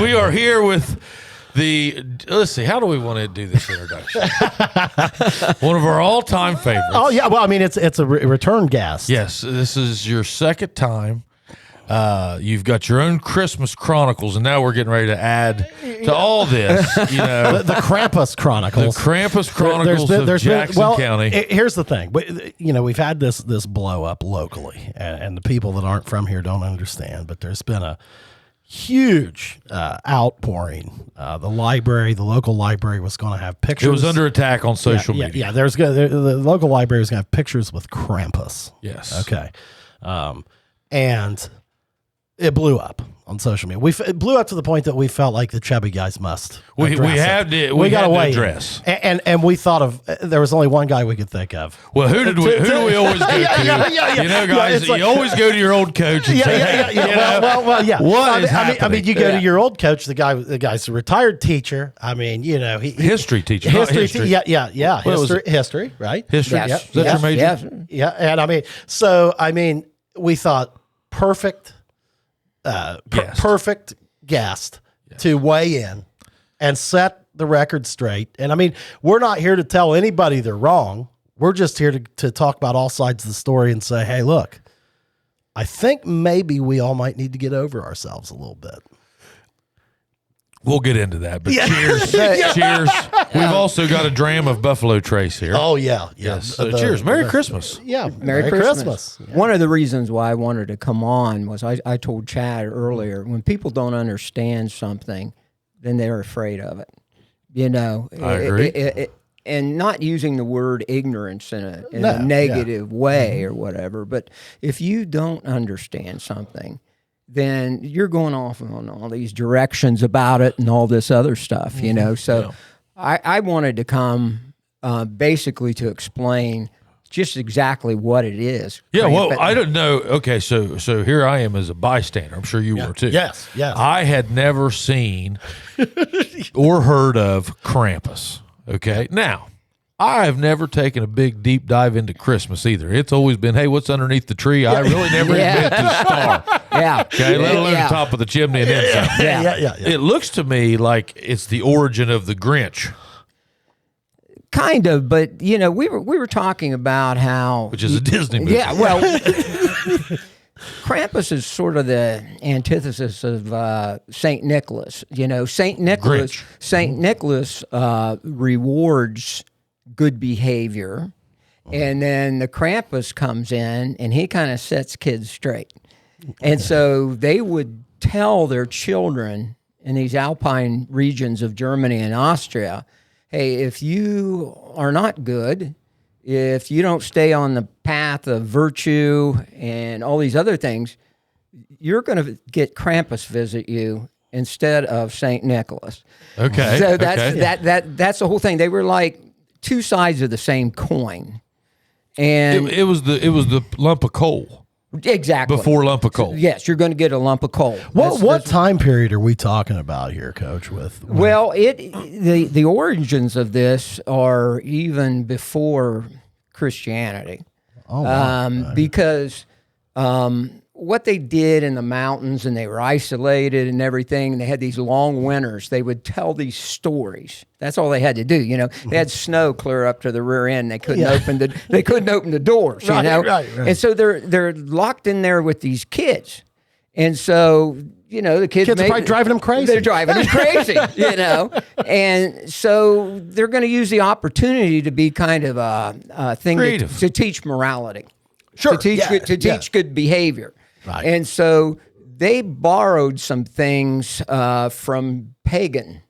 We are here with let's see, how do we want to do this introduction? One of our all-time favorites. Oh, yeah. Well, I mean, it's a return guest. Yes, this is your second time. You've got your own Christmas Chronicles, and now we're getting ready to add to all this, the Krampus Chronicles. The Krampus Chronicles of Jackson County. Here's the thing. We've had this blow up locally, and the people that aren't from here don't understand, but there's been a huge outpouring. The local library was going to have pictures. It was under attack on social media. Yeah, the local library was going to have pictures with Krampus. Yes. Okay. And it blew up on social media. It blew up to the point that we felt like the Chubby guys must. We got to address. And we thought of, there was only one guy we could think of. Well, who do we always go to? Guys, you always go to your old coach. And say, Well, yeah. What is happening? I mean, you go to your old coach, the guy's a retired teacher. I mean, history teacher. History. Yeah. History, right? History. Yes. Is that your major? Yes. Yeah. And we thought perfect guest to weigh in and set the record straight. And I mean, we're not here to tell anybody they're wrong. We're just here to talk about all sides of the story and say, hey, look, I think maybe we all might need to get over ourselves a little bit. We'll get into that, but cheers. Cheers. We've also got a dram of Buffalo Trace here. Oh, yeah. Yes. So cheers. Merry Christmas. Yeah. Merry Christmas. Yeah. One of the reasons why I wanted to come on was I told Chad earlier, when people don't understand something, then they're afraid of it. I agree. And not using the word ignorance in a negative way or whatever, but if you don't understand something, then you're going off on all these directions about it and all this other stuff, So I wanted to come basically to explain just exactly what it is. Yeah, well, I don't know. Okay, so here I am as a bystander. I'm sure you were too. Yes. I had never seen or heard of Krampus. Okay, now, I have never taken a big deep dive into Christmas either. It's always been, hey, what's underneath the tree? I really never even been to the star. Yeah. Okay, let alone the top of the chimney and then some. Yeah. It looks to me like it's the origin of the Grinch. Kind of, but we were talking about how, Which is a Disney movie. Yeah, well, Krampus is sort of the antithesis of Saint Nicholas. Saint Nicholas. Grinch. Saint Nicholas rewards good behavior, and then the Krampus comes in and he kind of sets kids straight. And so they would tell their children in these alpine regions of Germany and Austria, hey, if you are not good, if you don't stay on the path of virtue and all these other things, you're going to get Krampus visit you instead of St. Nicholas. Okay. So that's the whole thing. They were like two sides of the same coin. And It was the lump of coal. Exactly. Before lump of coal. Yes, you're going to get a lump of coal. What time period are we talking about here, Coach? Well, the origins of this are even before Christianity. Oh, wow. Because what they did in the mountains, and they were isolated and everything, and they had these long winters. They would tell these stories. That's all they had to do. They had snow clear up to the rear end. They couldn't open the doors. Right. And so they're locked in there with these kids, and so the kids are probably driving them crazy. They're driving them crazy, and so they're going to use the opportunity to be kind of a thing to teach morality. Sure. To teach good behavior. Right. And so they borrowed some things from pagan,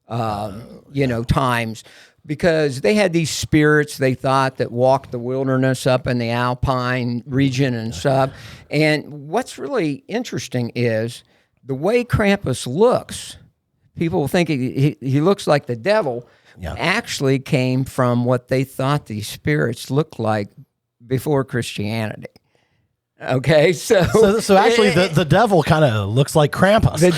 times, because they had these spirits they thought that walked the wilderness up in the alpine region and stuff. And what's really interesting is the way Krampus looks. People think he looks like the devil. Yeah. Actually came from what they thought these spirits looked like before Christianity. Okay, so actually, the devil kind of looks like Krampus. The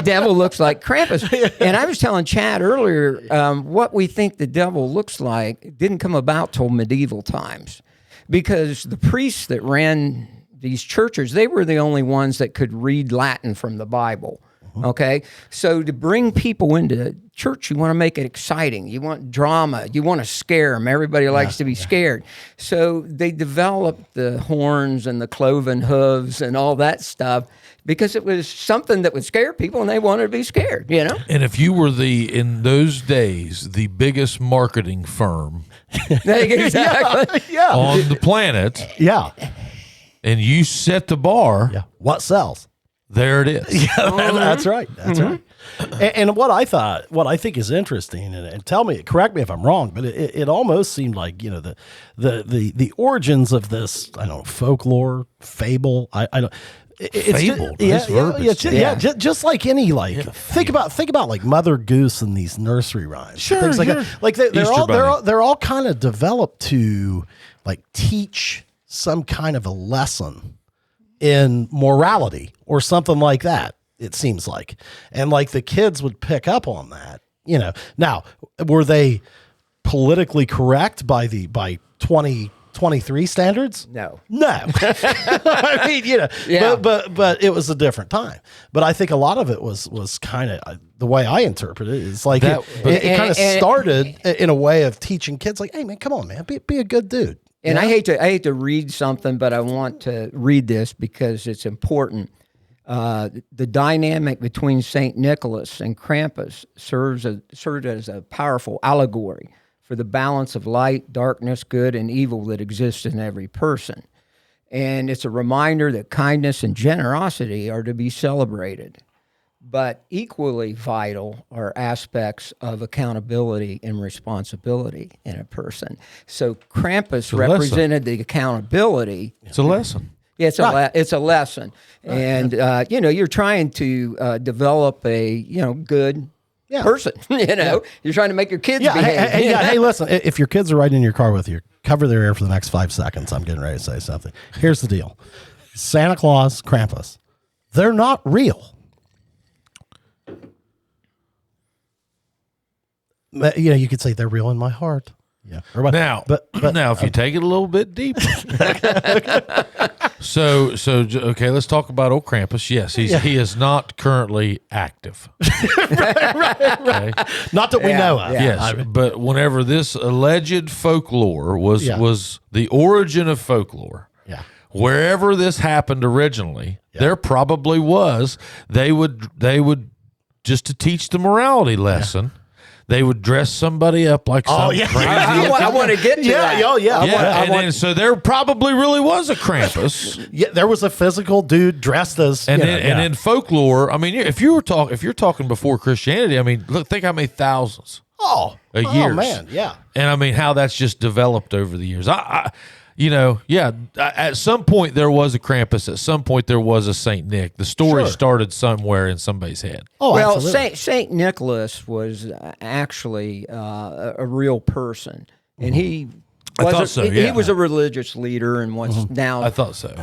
devil looks like Krampus. And I was telling Chad earlier, what we think the devil looks like didn't come about till medieval times, because the priests that ran these churches, they were the only ones that could read Latin from the Bible. Okay, so to bring people into church, you want to make it exciting. You want drama. You want to scare them. Everybody likes to be scared. So they developed the horns and the cloven hooves and all that stuff because it was something that would scare people, and they wanted to be scared. You know. And if you were in those days the biggest marketing firm Exactly. on the planet, Yeah. and you set the bar, Yeah. What sells? there it is. That's right. That's right. And what I think is interesting, and correct me if I'm wrong, but it almost seemed like, the origins of this, I don't know, folklore, fable. I don't. It's Fable, just, nice verbiage. just like any think about like Mother Goose and these nursery rhymes, Sure, things like sure. that. Like they're Easter all Bunny. they're all kind of developed to like teach some kind of a lesson in morality or something like that. It seems like, and like the kids would pick up on that. Now were they politically correct by 2023 standards? No. I mean, Yeah. but it was a different time. But I think a lot of it was kind of the way I interpret it. It's like it kind of started in a way of teaching kids, like, hey man, come on, man, be a good dude. And I hate to read something, but I want to read this because it's important. The dynamic between St. Nicholas and Krampus served as a powerful allegory for the balance of light, darkness, good, and evil that exists in every person. And it's a reminder that kindness and generosity are to be celebrated. But equally vital are aspects of accountability and responsibility in a person. So Krampus represented the accountability. It's a lesson. Yeah, it's a lesson. And, you're trying to develop a, good person. You're trying to make your kids behave. Hey, listen, if your kids are riding in your car with you, cover their ear for the next 5 seconds. I'm getting ready to say something. Here's the deal. Santa Claus, Krampus, they're not real. You could say they're real in my heart. Yeah. Now, if you take it a little bit deeper. So okay, let's talk about old Krampus. Yes, he is not currently active. right. Not that we know of. Yes, but whenever this alleged folklore was the origin of folklore, wherever this happened originally, there probably was. They would just to teach the morality lesson. They would dress somebody up like some crazy. I want to get to that. And so there probably really was a Krampus. Yeah, there was a physical dude dressed as. And in folklore, I mean, if you're talking before Christianity, I mean, look, think how many thousands. Years. Oh man, yeah. And I mean, how that's just developed over the years. At some point there was a Krampus. At some point there was a Saint Nick. The story started somewhere in somebody's head. Oh, well, absolutely. Saint Nicholas was actually a real person, and he was he was a religious leader in what's now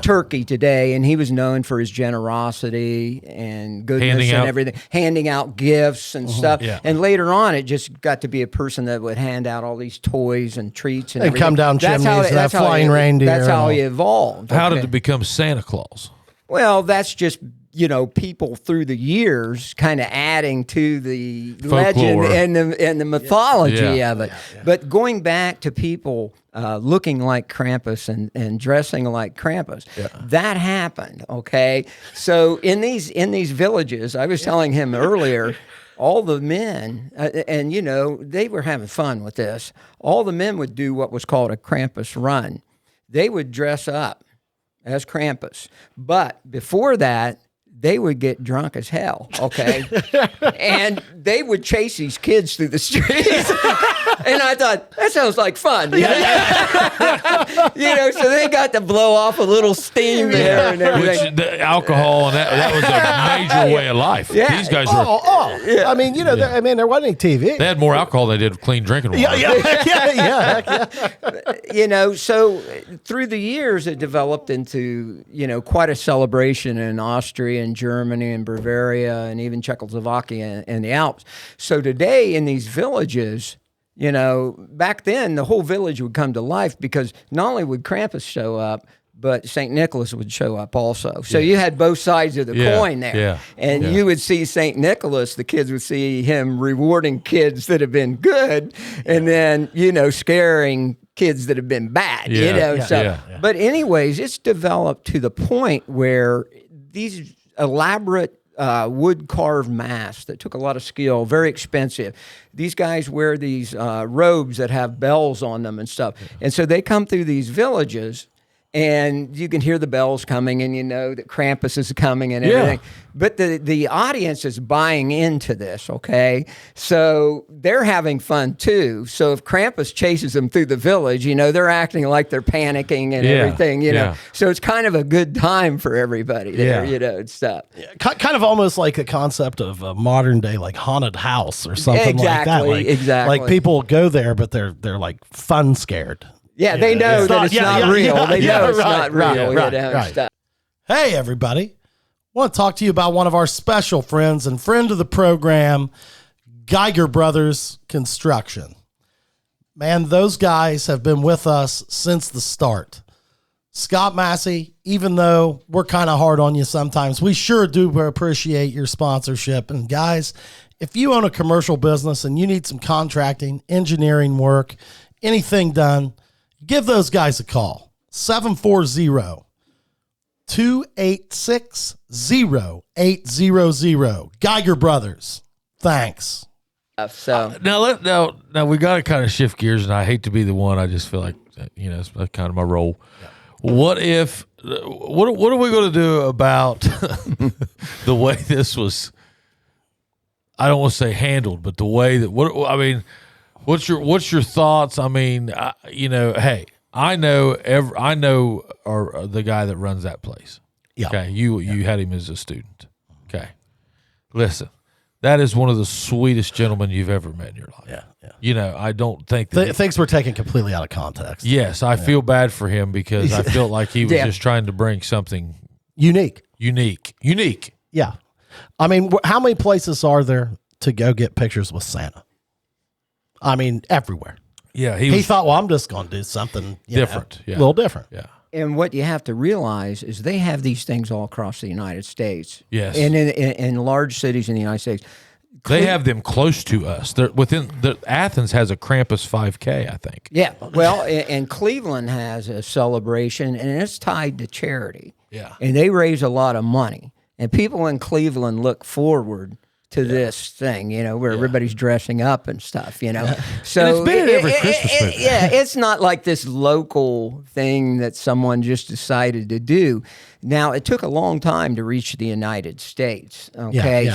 Turkey today, and he was known for his generosity and goodness everything, handing out gifts and stuff. Yeah. And later on, it just got to be a person that would hand out all these toys and treats and everything. Come down chimneys and have flying reindeer. That's how he evolved. How did it become Santa Claus? Well, that's just people through the years kind of adding to the folklore. legend and the mythology of it. Yeah. But going back to people looking like Krampus and dressing like Krampus, that happened. Okay, so in these villages, I was telling him earlier. All the men, and they were having fun with this. All the men would do what was called a Krampus run. They would dress up as Krampus, but before that, they would get drunk as hell, okay? And they would chase these kids through the streets. And I thought, that sounds like fun. So they got to blow off a little steam there and everything. Which the alcohol and that was a major way of life. Yeah. These guys were. I mean, there wasn't any TV. They had more alcohol than they did clean drinking water. So through the years, it developed into, quite a celebration in Austria and Germany and Bavaria and even Czechoslovakia and the Alps. So today in these villages, back then the whole village would come to life because not only would Krampus show up, but St. Nicholas would show up also. So you had both sides of the coin there. Yeah. And you would see St. Nicholas, the kids would see him rewarding kids that have been good and then, scaring kids that have been bad, But anyways, it's developed to the point where these elaborate wood carved masks that took a lot of skill, very expensive. These guys wear these robes that have bells on them and stuff. And so they come through these villages and you can hear the bells coming and you know that Krampus is coming and everything. But the audience is buying into this, okay? So they're having fun too. So if Krampus chases them through the village, they're acting like they're panicking and everything, So it's kind of a good time for everybody there, and stuff. Yeah, kind of almost like a concept of a modern day like haunted house or something like that. Exactly. Like people go there, but they're like fun scared. Yeah, they know that it's not real. They know it's not real. Right. Hey, everybody. I want to talk to you about one of our special friends and friend of the program, Geiger Brothers Construction. Man, those guys have been with us since the start. Scott Massey, even though we're kind of hard on you sometimes, we sure do appreciate your sponsorship. And guys, if you own a commercial business and you need some contracting, engineering work, anything done, give those guys a call, 740-286-0800. Geiger Brothers. Thanks. So now we got to kind of shift gears, and I hate to be the one. I just feel like it's kind of my role. What if? What are we going to do about the way this was? I don't want to say handled, but the way that what's your thoughts? I mean, hey, I know the guy that runs that place. Yeah. Okay, you had him as a student. Okay, listen. That is one of the sweetest gentlemen you've ever met in your life. Yeah. I don't think that things were taken completely out of context. Yes, I feel bad for him because I felt like he was just trying to bring something unique. Yeah. I mean, how many places are there to go get pictures with Santa? I mean, everywhere. Yeah, he thought, well, I'm just going to do something different. A little different. Yeah. And what you have to realize is they have these things all across the United States. Yes. And in large cities in the United States. They have them close to us. They're Athens has a Krampus 5K, I think. Yeah. Well, and Cleveland has a celebration, and it's tied to charity. Yeah. And they raise a lot of money. And people in Cleveland look forward to this thing, where everybody's dressing up and stuff, So and it's been every Christmas movie. It's not like this local thing that someone just decided to do. Now, it took a long time to reach the United States. Okay,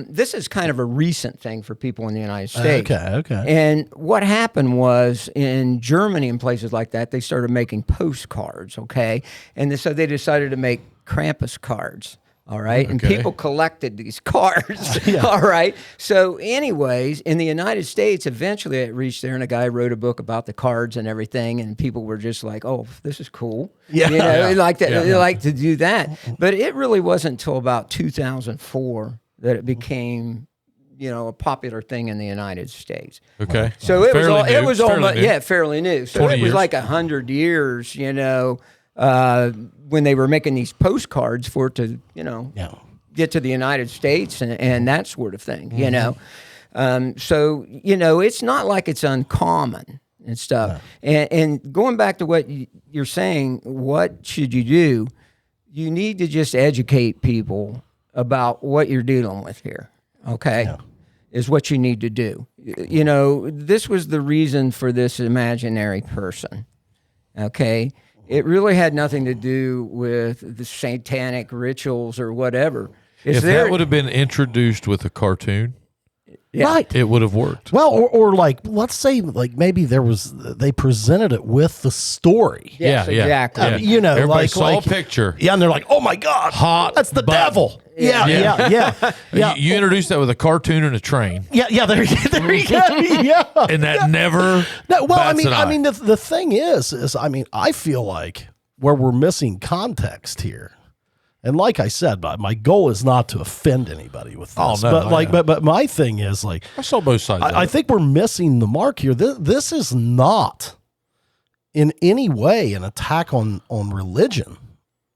this is kind of a recent thing for people in the United States. Okay. And what happened was in Germany and places like that, they started making postcards. Okay, and so they decided to make Krampus cards. All right. And people collected these cards. All right. So anyways, in the United States, eventually it reached there and a guy wrote a book about the cards and everything. And people were just like, oh, this is cool. They like to do that. But it really wasn't until about 2004 that it became, a popular thing in the United States. Okay. So it was almost fairly new. So it was years. like 100 years, when they were making these postcards for it to, get to the United States and that sort of thing, So, it's not like it's uncommon and stuff. No. And going back to what you're saying, what should you do? You need to just educate people about what you're dealing with here, okay? Yeah. Is what you need to do. This was the reason for this imaginary person, okay? It really had nothing to do with the satanic rituals or whatever. If that would have been introduced with a cartoon, right, it would have worked. Well, or like, let's say, like maybe they presented it with the story. Yes, exactly. Everybody saw a picture. Yeah, and they're like, oh my God, hot, that's the devil. Yeah. You introduced that with a cartoon and a train. Yeah. There you go. Yeah. And that never. No, well, I mean, the thing is, I feel like where we're missing context here, and like I said, my goal is not to offend anybody with this. Oh, no, but my thing is like, I saw both sides. I think we're missing the mark here. This is not in any way an attack on religion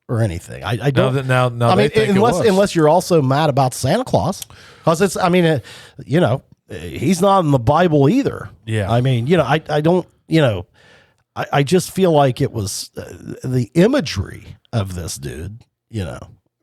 or anything. I don't. Now, I mean, they think it was. unless you're also mad about Santa Claus, because it's. I mean, you know, he's not in the Bible either. Yeah. I mean, you know, I don't. You know, I just feel like it was the imagery of this dude. You know.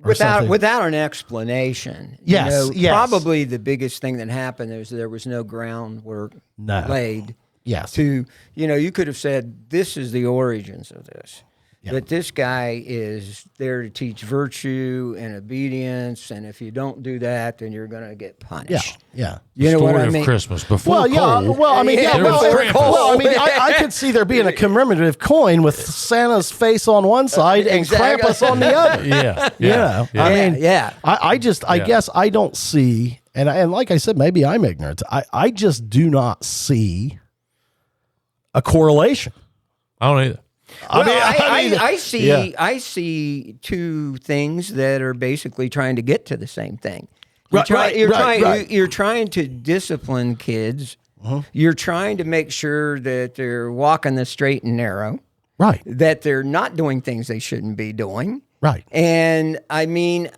Without an explanation. Yes, yes. Probably the biggest thing that happened is there was no groundwork laid. Yes. To, you know, you could have said, this is the origins of this. Yeah. But this guy is there to teach virtue and obedience, and if you don't do that, then you're going to get punished. Yeah. You know what I mean? Of Christmas before Well, yeah. Cole, Well, I mean, yeah. I mean, I could see there being a commemorative coin with Santa's face on one side and Krampus on the other. Yeah. You know, Yeah. I mean, yeah. I guess I don't see, and like I said, maybe I'm ignorant. I just do not see a correlation. I don't either. I see two things that are basically trying to get to the same thing. You're trying to discipline kids. You're trying to make sure that they're walking the straight and narrow. Right. That they're not doing things they shouldn't be doing. Right. And I mean,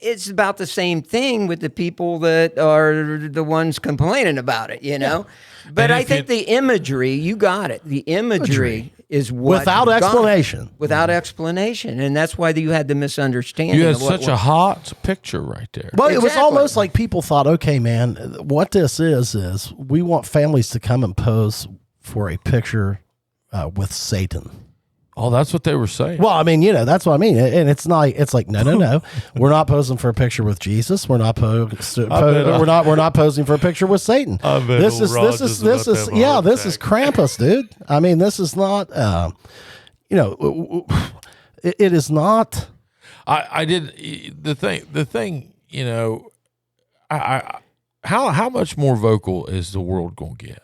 it's about the same thing with the people that are the ones complaining about it, you know? Yeah. But I think the imagery, you got it. The imagery is what without explanation. Without explanation. And that's why you had the misunderstanding. You had such a hot picture right there. Well, it was almost like people thought, okay, man, what this is we want families to come and pose for a picture with Satan. Oh, that's what they were saying. Well, I mean, you know, that's what I mean. And it's like, no. We're not posing for a picture with Jesus. We're not we're not posing for a picture with Satan. This is Krampus, dude. I mean, this is not you know, it is not. I did the thing, you know, how much more vocal is the world going to get?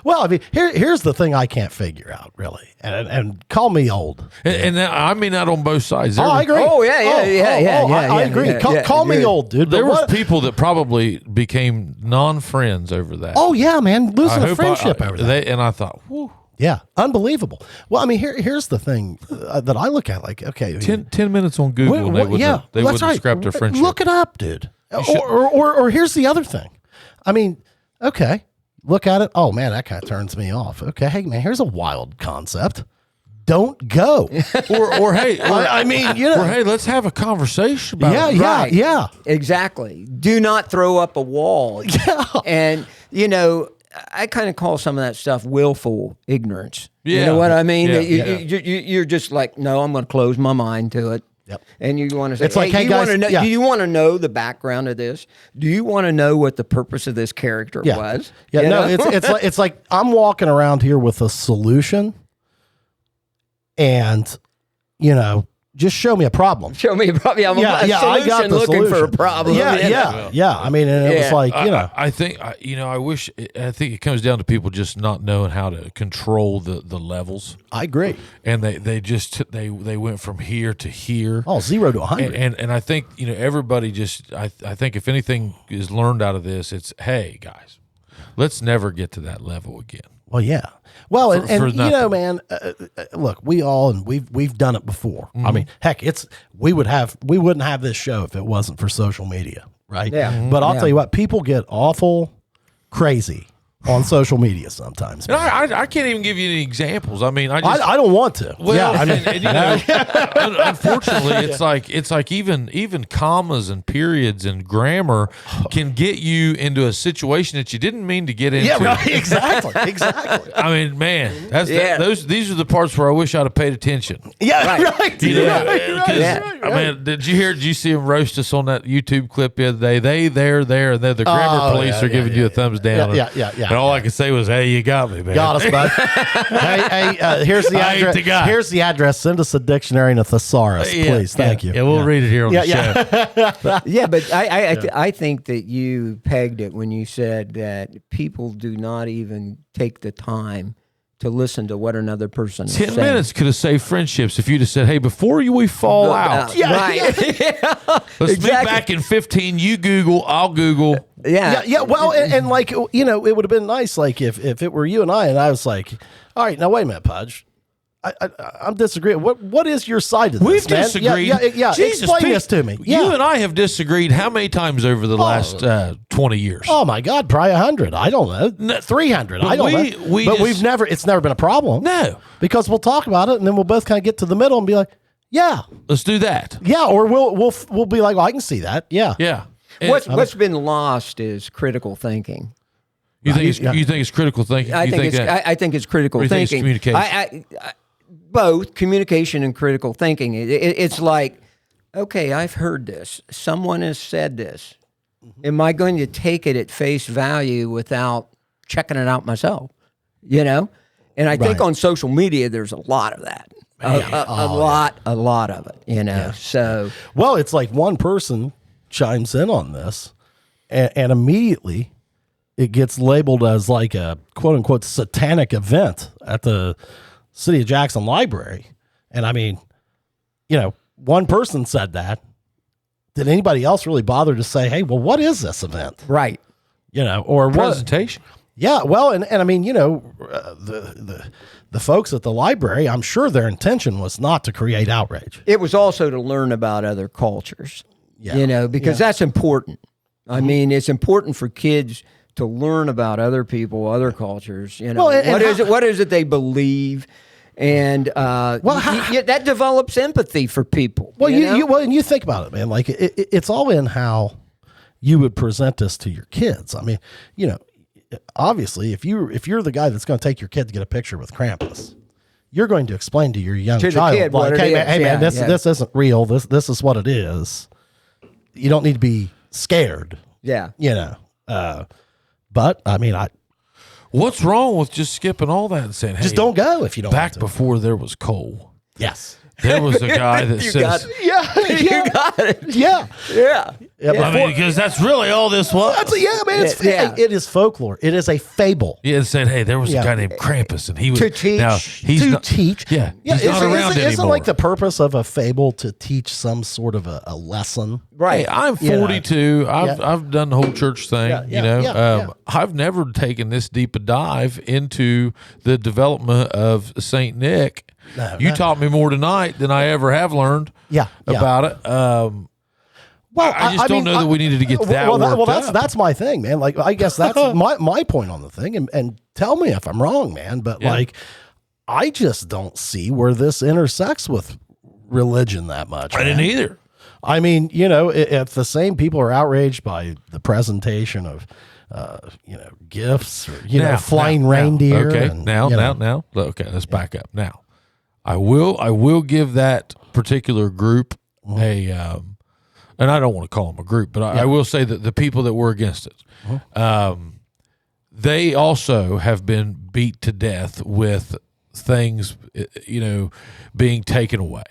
Well, I mean, here's the thing I can't figure out, really, and call me old. And I mean that on both sides. I agree. Oh, yeah. I agree. Call me old, dude. There was people that probably became non-friends over that. Oh, yeah, man. Losing a friendship over that. And I thought, whew. Yeah, unbelievable. Well, I mean, here's the thing that I look at, like, okay. 10 minutes on Google, and they wouldn't have scrapped their friendship. Look it up, dude. Or here's the other thing. I mean, okay. Look at it. Oh, man, that kind of turns me off. Okay, hey, man, here's a wild concept. Don't go. or hey, I mean, you know. Or hey, let's have a conversation about it. Yeah. Exactly. Do not throw up a wall. Yeah. And, you know, I kind of call some of that stuff willful ignorance. Yeah. You know what I mean? Yeah. You're just like, no, I'm going to close my mind to it. Yep. And you want to say, it's like, hey do guys, do you want to know the background of this? Do you want to know what the purpose of this character was? Yeah, you no, know? it's like I'm walking around here with a solution, and you know, just show me a problem. Show me a problem. I'm I got the looking solution for a problem. Yeah. I mean, and it was like, you know, I think I think it comes down to people just not knowing how to control the levels. I agree. And they went from here to here. Oh, 0 to 100. And I think, you know, everybody just I think if anything is learned out of this, it's, hey guys, let's never get to that level again. Well, yeah. Well, and you know, man, look, we've done it before. Mm-hmm. I mean, heck, we wouldn't have this show if it wasn't for social media, right? Yeah. Mm-hmm. But I'll tell you what, people get awful crazy on social media sometimes. And I can't even give you any examples. I mean, I don't want to. Well, yeah, I mean, and, you know, unfortunately, it's like even commas and periods and grammar can get you into a situation that you didn't mean to get into. Yeah, right, exactly. I mean, man, these are the parts where I wish I'd have paid attention. Yeah, right. You know, Right. I mean, did you see them roast us on that YouTube clip the other day? They're there, and the grammar police are giving you a thumbs down. Yeah. And all I could say was, "Hey, you got me, man. Got us, bud." hey, here's the address. Here's the address. Send us a dictionary and a thesaurus, please. Thank you. Yeah, we'll read it here on the show. Yeah, but I think that you pegged it when you said that people do not even take the time to listen to what another person is 10 saying. minutes could have saved friendships if you'd have said, hey, before we fall out, Right. let's meet back in 15. You Google, I'll Google. Yeah. Well, and like, you know, it would have been nice, like if it were you and I was like, all right, now wait a minute, Pudge. I'm disagreeing. What is your side of this? We've man? disagreed. Yeah. Jesus, explain Pete, this to me. Yeah. You and I have disagreed how many times over the last 20 years? Oh my God, probably 100. I don't know. 300. I don't know. But it's never been a problem. No. Because we'll talk about it and then we'll both kind of get to the middle and be like, yeah. Let's do that. Yeah. Or we'll be like, well, I can see that. Yeah. Yeah. And What's been lost is critical thinking. you think it's critical thinking? I think it's critical Or you think it's thinking. communication? Both communication and critical thinking. It's like, okay, I've heard this. Someone has said this. Am I going to take it at face value without checking it out myself? You know? And I think on social media, there's a lot of that. A lot of it, you know? Yeah. So, well, it's like one person chimes in on this and immediately it gets labeled as like a quote unquote satanic event at the City of Jackson Library. And I mean, you know, one person said that. Did anybody else really bother to say, hey, well, what is this event? right. You know, or Presentation. Yeah, well, and I mean, you know, the folks at the library, I'm sure their intention was not to create outrage. It was also to learn about other cultures, you know, because that's important. I mean, it's important for kids to learn about other people, other cultures, you know, what is it they believe? And that develops empathy for people. Well, and you think about it, man. Like it's all in how you would present this to your kids. I mean, you know, obviously, if you're the guy that's going to take your kid to get a picture with Krampus, you're going to explain to your young child, like, hey man, this isn't real. This is what it is. You don't need to be scared. Yeah, you know. But I mean, What's wrong with just skipping all that and saying, hey, just don't go if you don't. Back before there was coal. Yes. There was a guy that says, you got it. Yeah. I mean, because that's really all this was. Man, it is folklore. It is a fable. Yeah, it said, hey, there was a guy named Krampus, and he was to teach. Now, he's not, teach. Yeah, he's not around anymore. Isn't like the purpose of a fable to teach some sort of a lesson? Right. Hey, I'm 42. I've done the whole church thing. I've never taken this deep a dive into the development of Saint Nick. You taught me more tonight than I ever have learned about it. Well, I just don't know that we needed to get that worked up. That's my thing, man. Like, I guess that's my point on the thing. And tell me if I'm wrong, man. But like, I just don't see where this intersects with religion that much. I didn't either. I mean, you know, if the same people are outraged by the presentation of, you know, gifts or, flying reindeer. Okay. Now. Okay. Let's back up now. I will give that particular group a, and I don't want to call them a group, but I will say that the people that were against it, they also have been beat to death with things, you know, being taken away,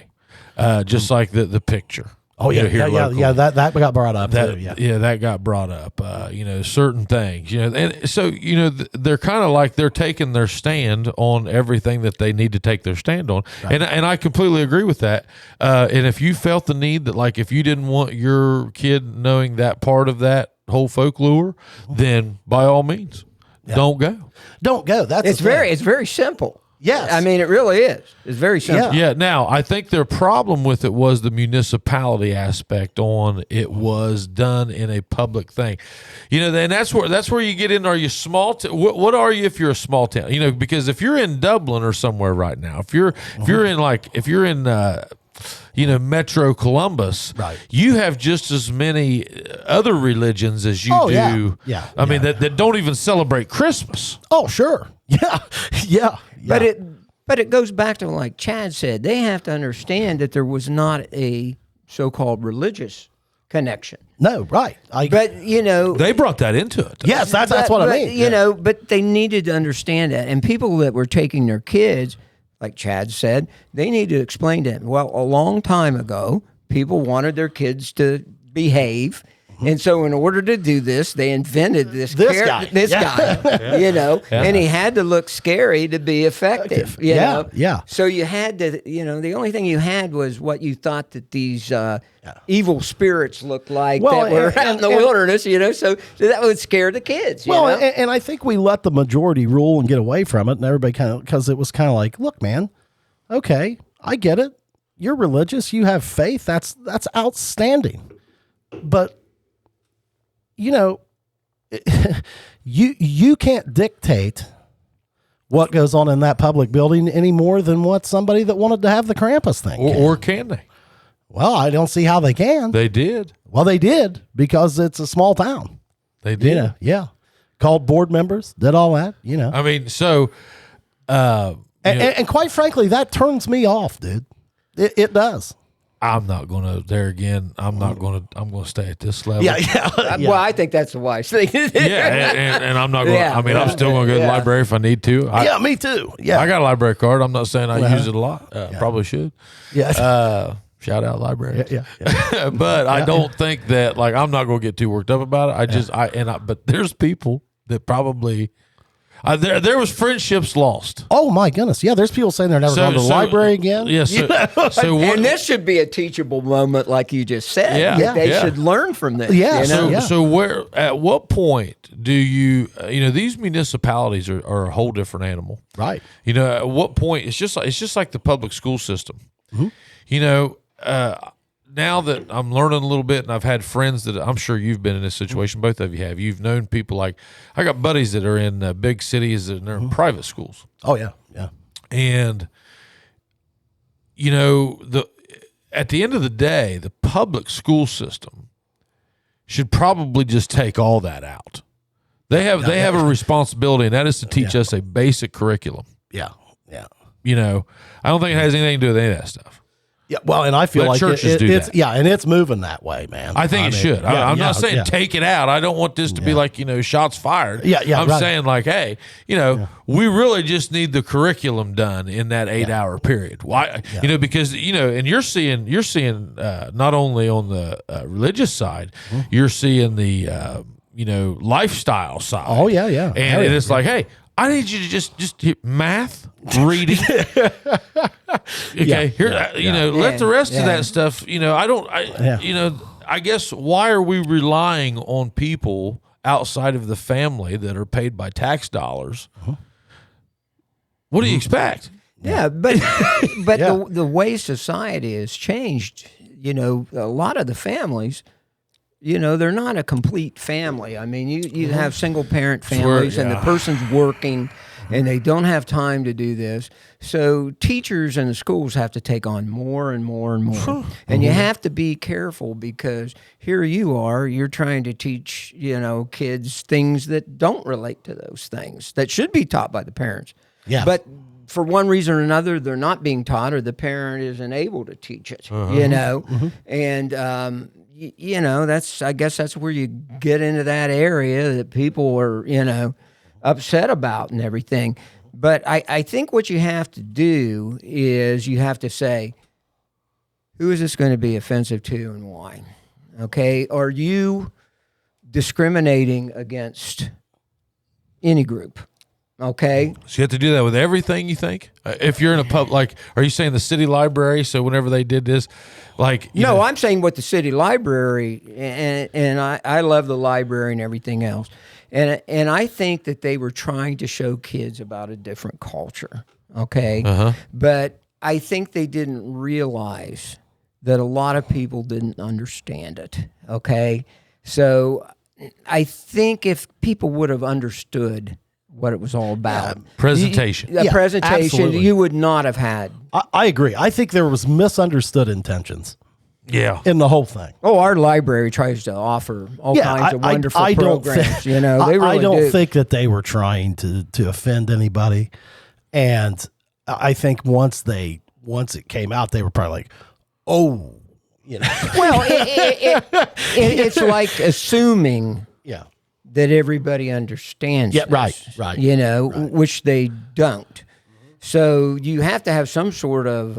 just like the picture. Oh yeah, that got brought up. That got brought up. You know, certain things. You know, and so you know they're kind of like they're taking their stand on everything that they need to take their stand on, and I completely agree with that. And if you felt the need that, like, if you didn't want your kid knowing that part of that whole folklore, then by all means, don't go. Don't go. It's very simple. Yes. I mean, it really is. It's very simple. Yeah. Now, I think their problem with it was the municipality aspect on it was done in a public thing. You know, and that's where you get in. Are you small? What are you if you're a small town? You know, because if you're in Dublin or somewhere right now, if you're in you know, Metro Columbus, you have just as many other religions as you do. Yeah. I mean, that don't even celebrate Christmas. Oh, sure. Yeah. But it goes back to, like Chad said, they have to understand that there was not a so-called religious connection. No, right. But, you know, they brought that into it. Yes, that's what I mean. You know, but they needed to understand that. And people that were taking their kids, like Chad said, they need to explain to them, well, a long time ago, people wanted their kids to behave, And so in order to do this, they invented this guy. You know, and he had to look scary to be effective. You know? Yeah. So you had to, you know, the only thing you had was what you thought that these evil spirits looked like that were out in the wilderness, you know, so that would scare the kids. You know? And I think we let the majority rule and get away from it, and everybody kind of, because it was kind of like, look, man, okay, I get it. You're religious. You have faith. That's outstanding. But, you know, you can't dictate what goes on in that public building any more than what somebody that wanted to have the Krampus thing can. Or can they? Well, I don't see how they can. They did. Well, they did, because it's a small town. They did. You know, yeah. Called board members, did all that, you know. I mean, so... and quite frankly, that turns me off, dude. It does. I'm not going to there again. I'm going to stay at this level. Yeah. Well, I think that's a wise thing. And I'm not going to, I mean, I'm still going to go to the library if I need to. Yeah, me too. Yeah. I got a library card. I'm not saying I use it a lot. Probably should. Yeah. Shout out library. Yeah. But I don't think that, like, I'm not going to get too worked up about it. But there's people that probably, there was friendships lost. Oh my goodness. Yeah. There's people saying they're never going to the library again. Yes. And this should be a teachable moment, like you just said. Yeah. They should learn from this. Yeah. You know? So at what point do you, these municipalities are a whole different animal. Right. You know, at what point, it's just like the public school system. Mm-hmm. You know, now that I'm learning a little bit, and I've had friends that, I'm sure you've been in this situation, both of you have. You've known people like, I got buddies that are in big cities and they're in private schools. Oh, yeah. Yeah. And, you know, at the end of the day, the public school system should probably just take all that out. They have a responsibility, and that is to teach us a basic curriculum. Yeah. Yeah. You know, I don't think it has anything to do with any of that stuff. Yeah, well, and I feel Let like churches do it's that. and it's moving that way, man. I think it should. I'm not saying take it out. I don't want this to be like, shots fired. Yeah, I'm saying like, hey, we really just need the curriculum done in that 8-hour period. Why? Because and you're seeing not only on the religious side, you're seeing the lifestyle side. Oh yeah, yeah. And it's like, hey, I need you to just hit math, reading. Okay, let the rest of that stuff. I guess, why are we relying on people outside of the family that are paid by tax dollars? What do you expect? Yeah, but the way society has changed, a lot of the families, they're not a complete family. I mean, you have single parent families and the person's working and they don't have time to do this. So teachers and the schools have to take on more and more and more. And you have to be careful, because here you're trying to teach, kids things that don't relate to those things that should be taught by the parents. Yeah. But for one reason or another, they're not being taught, or the parent isn't able to teach it, and, I guess that's where you get into that area that people are, upset about and everything. But I think what you have to do is you have to say, who is this going to be offensive to and why? Okay. Are you discriminating against any group? Okay. So you have to do that with everything, you think? If you're in a pub, like, are you saying the city library? So whenever they did this, like, no, I'm saying what the city library, and I love the library and everything else. And I think that they were trying to show kids about a different culture. Okay. But I think they didn't realize that a lot of people didn't understand it. Okay. So I think if people would have understood what it was all about. Presentation. Presentation, absolutely. You would not have had. I agree. I think there was misunderstood intentions. Yeah. In the whole thing. Oh, our library tries to offer all kinds of wonderful programs. They really I don't do. think that they were trying to offend anybody. And I think once it came out, they were probably like, oh, Well, it's like assuming that everybody understands this, right. which they don't. So you have to have some sort of,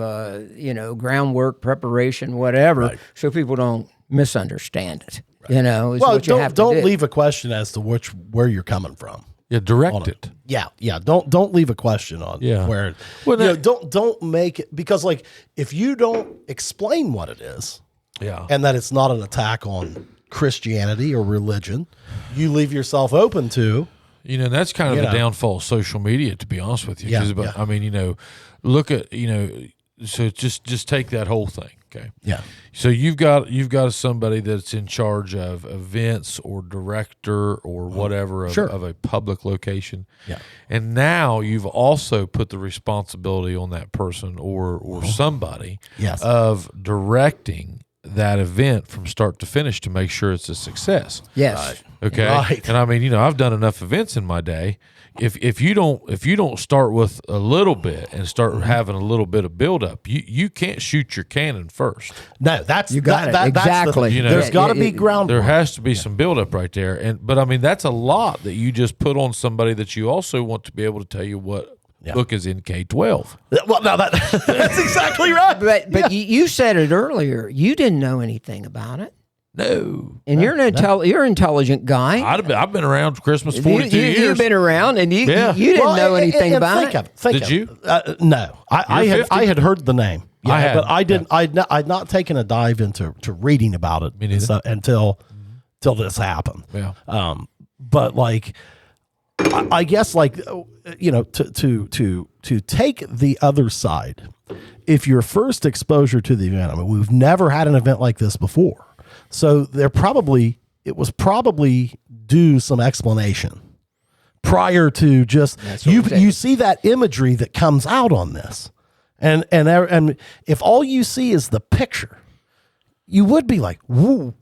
groundwork, preparation, whatever, so people don't misunderstand it. You know, is what you have to don't do. leave a question as to where you're coming from. Yeah, direct it. Yeah. Don't leave a question on where. Well, don't make it, because like if you don't explain what it is, and that it's not an attack on Christianity or religion, you leave yourself open to. That's kind of a downfall of social media, to be honest with you. I mean, look at so just take that whole thing. Okay. Yeah. So you've got somebody that's in charge of events or director or whatever of a public location. Yeah. And now you've also put the responsibility on that person or somebody of directing that event from start to finish to make sure it's a success. Yes. Right. Okay. Right. And I mean, I've done enough events in my day. If you don't start with a little bit and start having a little bit of buildup, you can't shoot your cannon first. No, that's you got it. Exactly. There's got to be ground. There has to be some buildup right there. But I mean, that's a lot that you just put on somebody that you also want to be able to tell you what book is in K-12. Well, no, that's exactly right. But you said it earlier. You didn't know anything about it. No. And you're an intelligent guy. I've been around Christmas 42 years. You've been around, and you didn't know anything about it. Did you? No, I had heard the name. Yeah, but I didn't. Yeah. I'd not taken a dive into reading about it until this happened. Yeah. But like, I guess like to take the other side, if your first exposure to the event, I mean, we've never had an event like this before. So it was probably due some explanation prior to just you see that imagery that comes out on this, and if all you see is the picture, you would be like, whoa.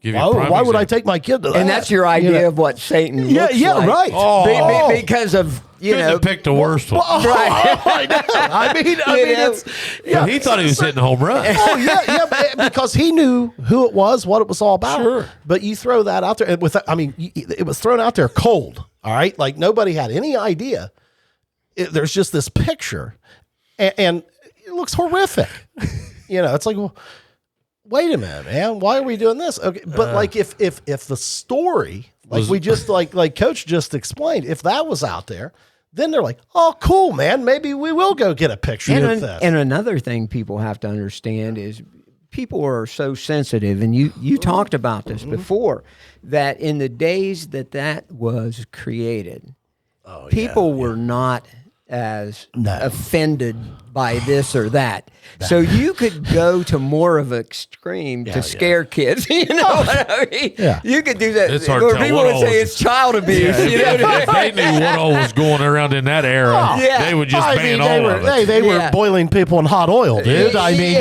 Why would I take my kid to that? And that's your idea of what Satan looks like. Right. Because of picked the worst one. Right. I mean, it's But he thought he was hitting a home run. because he knew who it was, what it was all about. Sure. But you throw that out there, and it was thrown out there cold. All right, like nobody had any idea. There's just this picture, and it looks horrific. It's like, well, wait a minute, man. Why are we doing this? Okay, but like if the story, like we just like Coach just explained, if that was out there, then they're like, oh, cool, man. Maybe we will go get a picture of this. And another thing people have to understand is people are so sensitive, and you talked about this before, that in the days that was created, people were not as offended by this or that. So you could go to more of an extreme to scare kids. You know what I mean? Yeah. You could do that. It's hard Or to tell people what would say was- it's child abuse. If they knew what all was going around in that era, they would just ban all of it. They were boiling people in hot oil, dude. I mean,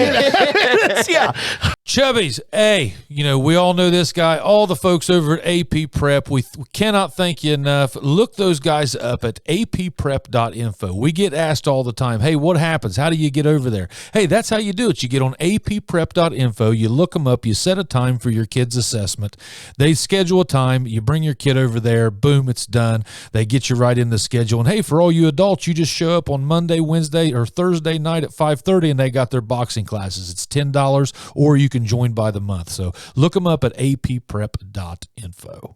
Chubby's, hey, we all know this guy. All the folks over at AP Prep, we cannot thank you enough. Look those guys up at apprep.info. We get asked all the time, hey, what happens? How do you get over there? Hey, that's how you do it. You get on apprep.info, you look them up, you set a time for your kid's assessment. They schedule a time, you bring your kid over there, boom, it's done. They get you right in the schedule. And hey, for all you adults, you just show up on Monday, Wednesday, or Thursday night at 5:30, and they got their boxing classes. It's $10, or you can join by the month. So look them up at apprep.info.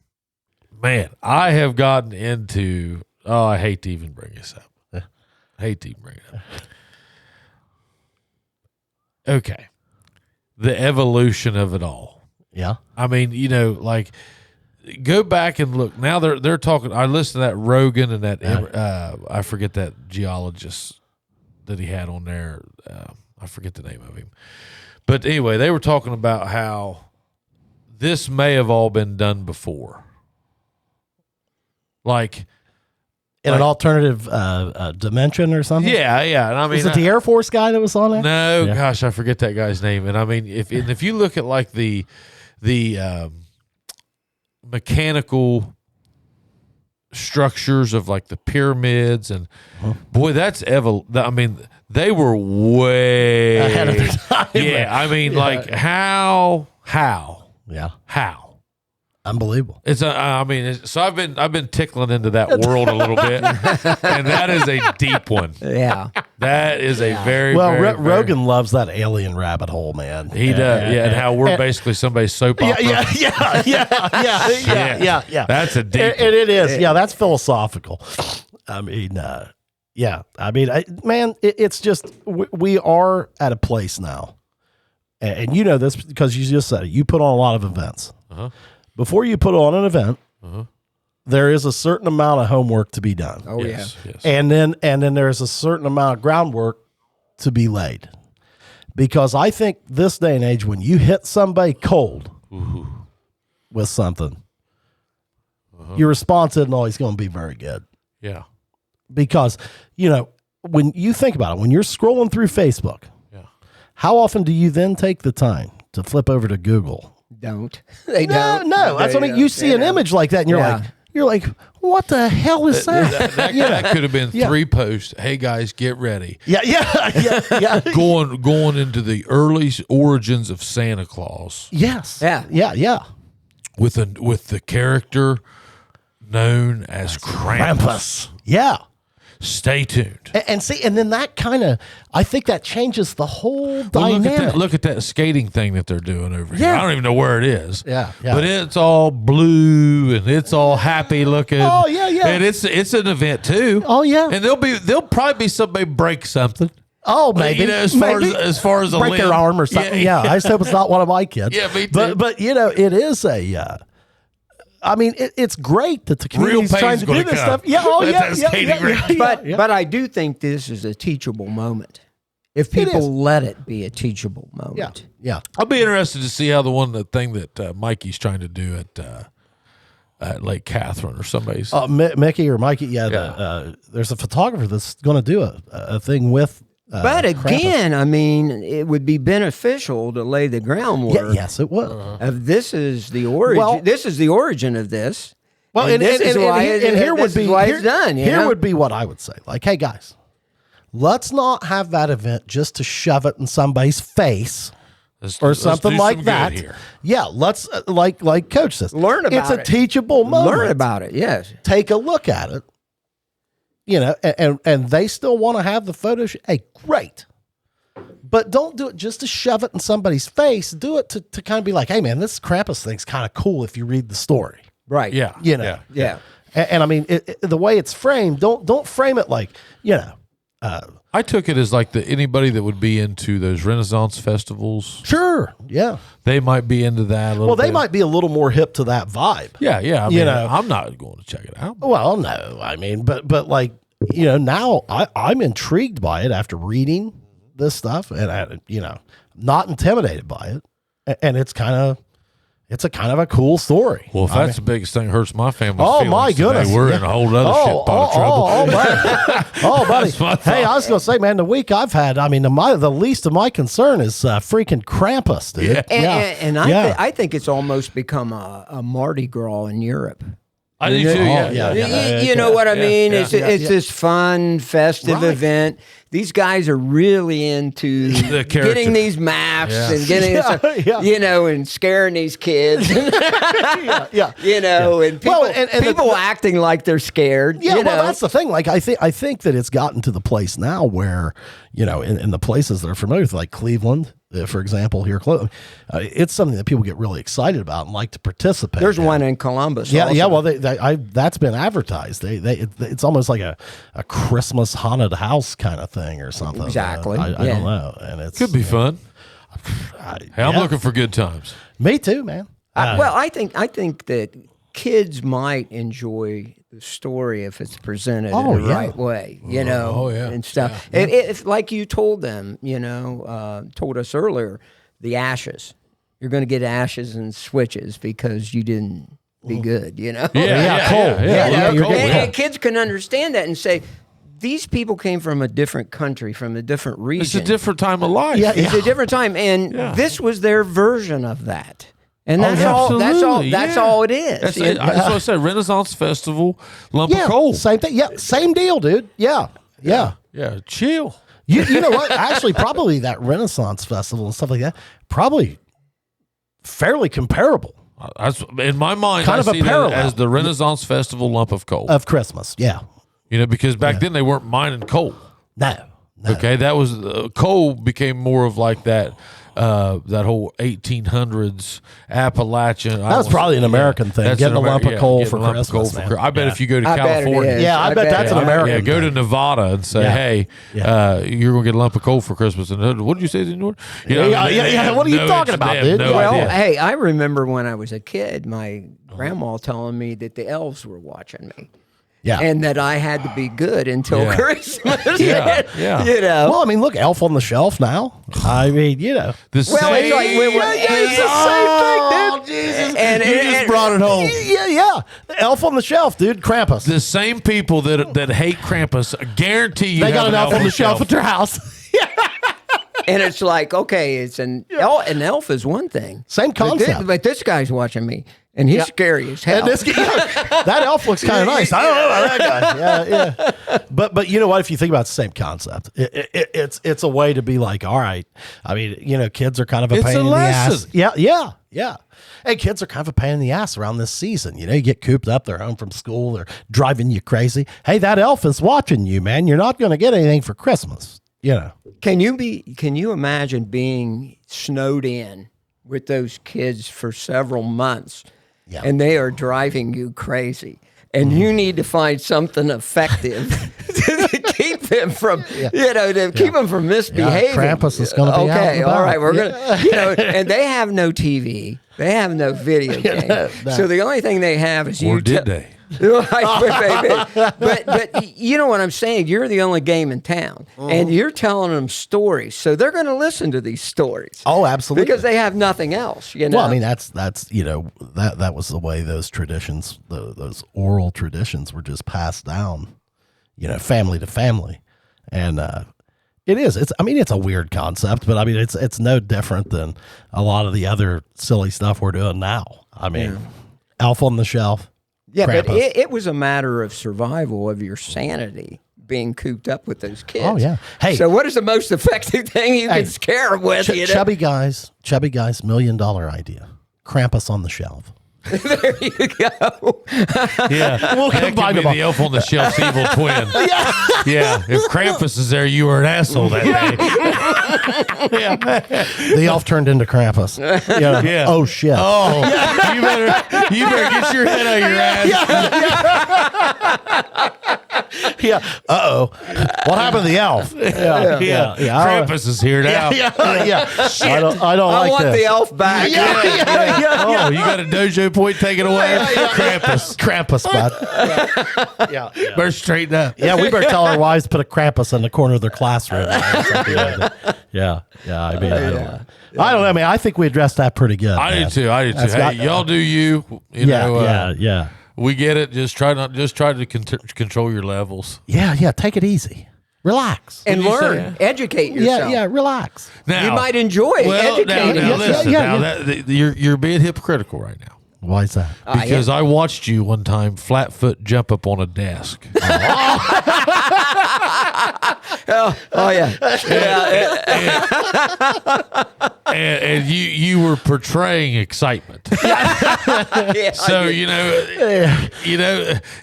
Man, I have gotten into, I hate to even bring this up. Okay. The evolution of it all. Yeah. I mean, like, go back and look. Now they're talking. I listened to that Rogan and that I forget that geologist that he had on there. I forget the name of him. But anyway, they were talking about how this may have all been done before. Like in an alternative dimension or something? Yeah. And I mean, was it the Air Force guy that was on there? No, gosh, I forget that guy's name. And I mean, if you look at like the mechanical structures of like the pyramids and boy, that's I mean, they were way ahead of their time. Yeah, I mean, like how Yeah. how unbelievable. It's so I've been tickling into that world a little bit, and that is a deep one. Yeah. That is a very, Well, very, Rogan loves that alien rabbit hole, man. He does, yeah, and how we're basically somebody's soap opera. Yeah. That's a deep. And it is. Yeah, that's philosophical. I mean, yeah. I mean, man, it's just we are at a place now, and you know this because you just said it. You put on a lot of events. Before you put on an event, there is a certain amount of homework to be done. Oh Yes. And then there's a certain amount of groundwork to be laid. Because I think this day and age, when you hit somebody cold with something, your response isn't always going to be very good. Yeah. Because, you know, when you think about it, when you're scrolling through Facebook, how often do you then take the time to flip over to Google? Don't. They No, don't. no. That's what I mean. You see an image like that and you're like, what the hell is that? That could have been 3 posts. Hey guys, get ready. Yeah. Going into the early origins of Santa Claus. Yes. Yeah. With the character known as Krampus. Yeah. Stay tuned. And see, and then that kind of, I think that changes the whole Well, dynamic. look at that skating thing that they're doing over here. I don't even know where it is. Yeah. But it's all blue and it's all happy looking. Oh, yeah. And it's an event too. Oh, yeah. And there'll probably be somebody break something. Oh, maybe. You know, as far as a break limb. their arm or something. Yeah. I just hope it's not one of my kids. Yeah, me too. But you know, it is I mean, it's great that the community's Real trying to do pain's this gonna stuff. Yeah, oh come yeah, at that skating rink. But I do think this is a teachable moment. If people let it be a teachable moment. Yeah. I'll be interested to see how the thing that Mikey's trying to do at Lake Catherine or somebody's. Mickey or Mikey, there's a photographer that's going to do a thing with. But again, I mean, it would be beneficial to lay the groundwork. Yes, it would. This is the origin. Well- this is the origin of this. Well, and this is why it's done. Here would be what I would say. Like, hey guys, let's not have that event just to shove it in somebody's face or something like that. Here. Yeah, let's like Coach says, Learn about it. It's a teachable moment. Learn about it. Yes. Take a look at it. You know, and they still want to have the photo. Hey, great. But don't do it just to shove it in somebody's face. Do it to kind of be like, hey, man, this Krampus thing's kind of cool if you read the story. Right. Yeah. You know. Yeah. And I mean, the way it's framed, don't frame it like, you know. I took it as like anybody that would be into those Renaissance festivals. Sure. Yeah. They might be into that a little Well, they bit. might be a little more hip to that vibe. Yeah. I mean, You know. I'm not going to check it out. Well, no, I mean, but like, you know, now I'm intrigued by it after reading this stuff, and you know, not intimidated by it, and it's a kind of a cool story. Well, if that's the biggest thing that hurts my family's Oh feelings my goodness, today, we're in a whole other shit pot of trouble. Buddy. That's my Hey, I thought. was gonna say, man, the week I've had, I mean, the least of my concern is freaking Krampus, dude. Yeah. And I think it's almost become a Mardi Gras in Europe. I do too. You know what I mean? yeah. It's this fun, festive event. These guys are really into The character. getting these maps and getting Yeah. and scaring these kids. Yeah. And people, Well, and people acting like they're scared. Yeah, you well, know? that's the thing. Like, I think that it's gotten to the place now where, you know, in the places that are familiar with, like Cleveland, for example, here, it's something that people get really excited about and like to participate. There's in. one in Columbus. Yeah, also. yeah. Well, that's been advertised. It's almost like a Christmas haunted house kind of thing or something. Exactly. I don't know, and it Could be fun. Hey, I'm looking for good times. Me too, man. Well, I think that kids might enjoy the story if it's presented in the right way, you know, and stuff. Yeah. If like you told them, told us earlier, the ashes, you're going to get ashes and switches because you didn't be good, you know. cold. And kids can understand that and say, these people came from a different country, from a different region. It's a different time of life. Yeah. It's a different time, and this was their version of that. And that's absolutely, That's all it is. That's what I said. Renaissance Festival, lump of coal. Same thing. Yeah, same deal, dude. Yeah. Yeah, chill. You know what? Actually, probably that Renaissance Festival and stuff like that, probably fairly comparable In my mind, Kind I of a see that parallel. as the Renaissance Festival lump of coal. of Christmas. Yeah. Because back then they weren't mining coal. No. Okay, that was coal became more of like that. That whole 1800s Appalachian. That was probably an American thing. Getting a lump of coal for Christmas. I bet if you go to I bet it California, is. Yeah, I bet that's an American yeah, go to thing. Nevada and say, Yeah. "Hey, you're gonna get a lump of coal for Christmas." And what did you say, Senor? Yeah. What are you talking about, dude? Well, idea. hey, I remember when I was a kid, my grandma telling me that the elves were watching me. Yeah. And that I had to be good until Yeah. Christmas. Yeah, yeah. You know. Well, I mean, look, Elf on the Shelf now. I mean, you know. The Well, same, it's like It's the same thing, dude. Jesus. And you just brought it home. Yeah. Elf on the Shelf, dude. Krampus. The same people that hate Krampus, I guarantee you They have got an Elf on the Shelf at their house. And it's like, okay, it's an elf is one thing. Same concept. But this guy's watching me, and he's scary as hell. And this that elf looks kind of nice. I don't know about that guy. Yeah. But you know what? If you think about the same concept, it's a way to be like, all right. I mean, you know, kids are kind of a It's pain a in the ass. lesson. Yeah. Hey, kids are kind of a pain in the ass around this season. You know, you get cooped up, they're home from school, they're driving you crazy. Hey, that elf is watching you, man. You're not going to get anything for Christmas. You know. Can you imagine being snowed in with those kids for several months, Yeah. and they are driving you crazy, and you need to find something effective to keep them from, keep them from misbehaving. Krampus is gonna be out okay. and All about. right, we're gonna, and they have no TV, they have no video game, so the only thing they have is Or you. did they? but you know what I'm saying? You're the only game in town, and you're telling them stories, so they're going to listen to these stories. Oh, absolutely. Because they have nothing else. You know. Well, I mean, that's you know, that was the way those traditions, those oral traditions, were just passed down, you know, family to family, and it is. It's a weird concept, but I mean, it's no different than a lot of the other silly stuff we're doing now. I mean, Elf on the Shelf. Yeah, Krampus. but it was a matter of survival of your sanity being cooped up with those kids. Oh, yeah. Hey. So what is the most effective thing you can scare them with? You know? Chubby Guy's $1 million idea. Krampus on the Shelf. There you go. Yeah, We'll that combine could be them all. the Elf on the Shelf's evil twin. Yeah, if Krampus is there, you were an asshole that day. The elf turned into Krampus. Yeah. Yeah. Oh, shit. Oh, you better get your head out of your ass. Yeah. Uh-oh. What happened to the elf? Yeah. Krampus is here now. Yeah. I don't I like want this. the elf back. Oh, you got a dojo point taken away? Krampus, bud. Yeah. Better straighten up. Yeah, we better tell our wives to put a Krampus in the corner of their classroom. Yeah. I mean, I don't know. I mean, I think we addressed that pretty good. I do too. That's Hey, got- y'all do you. You know, Yeah. we get it. Just try to control your levels. Yeah. Take it easy. Relax. And What'd you learn, educate yourself. Yeah. Relax. Now, You might enjoy educating. Now, listen. Yeah. You're being hypocritical right now. Why is that? Because I watched you one time flat foot jump up on a desk. Oh yeah. and you were portraying excitement. Yeah, So do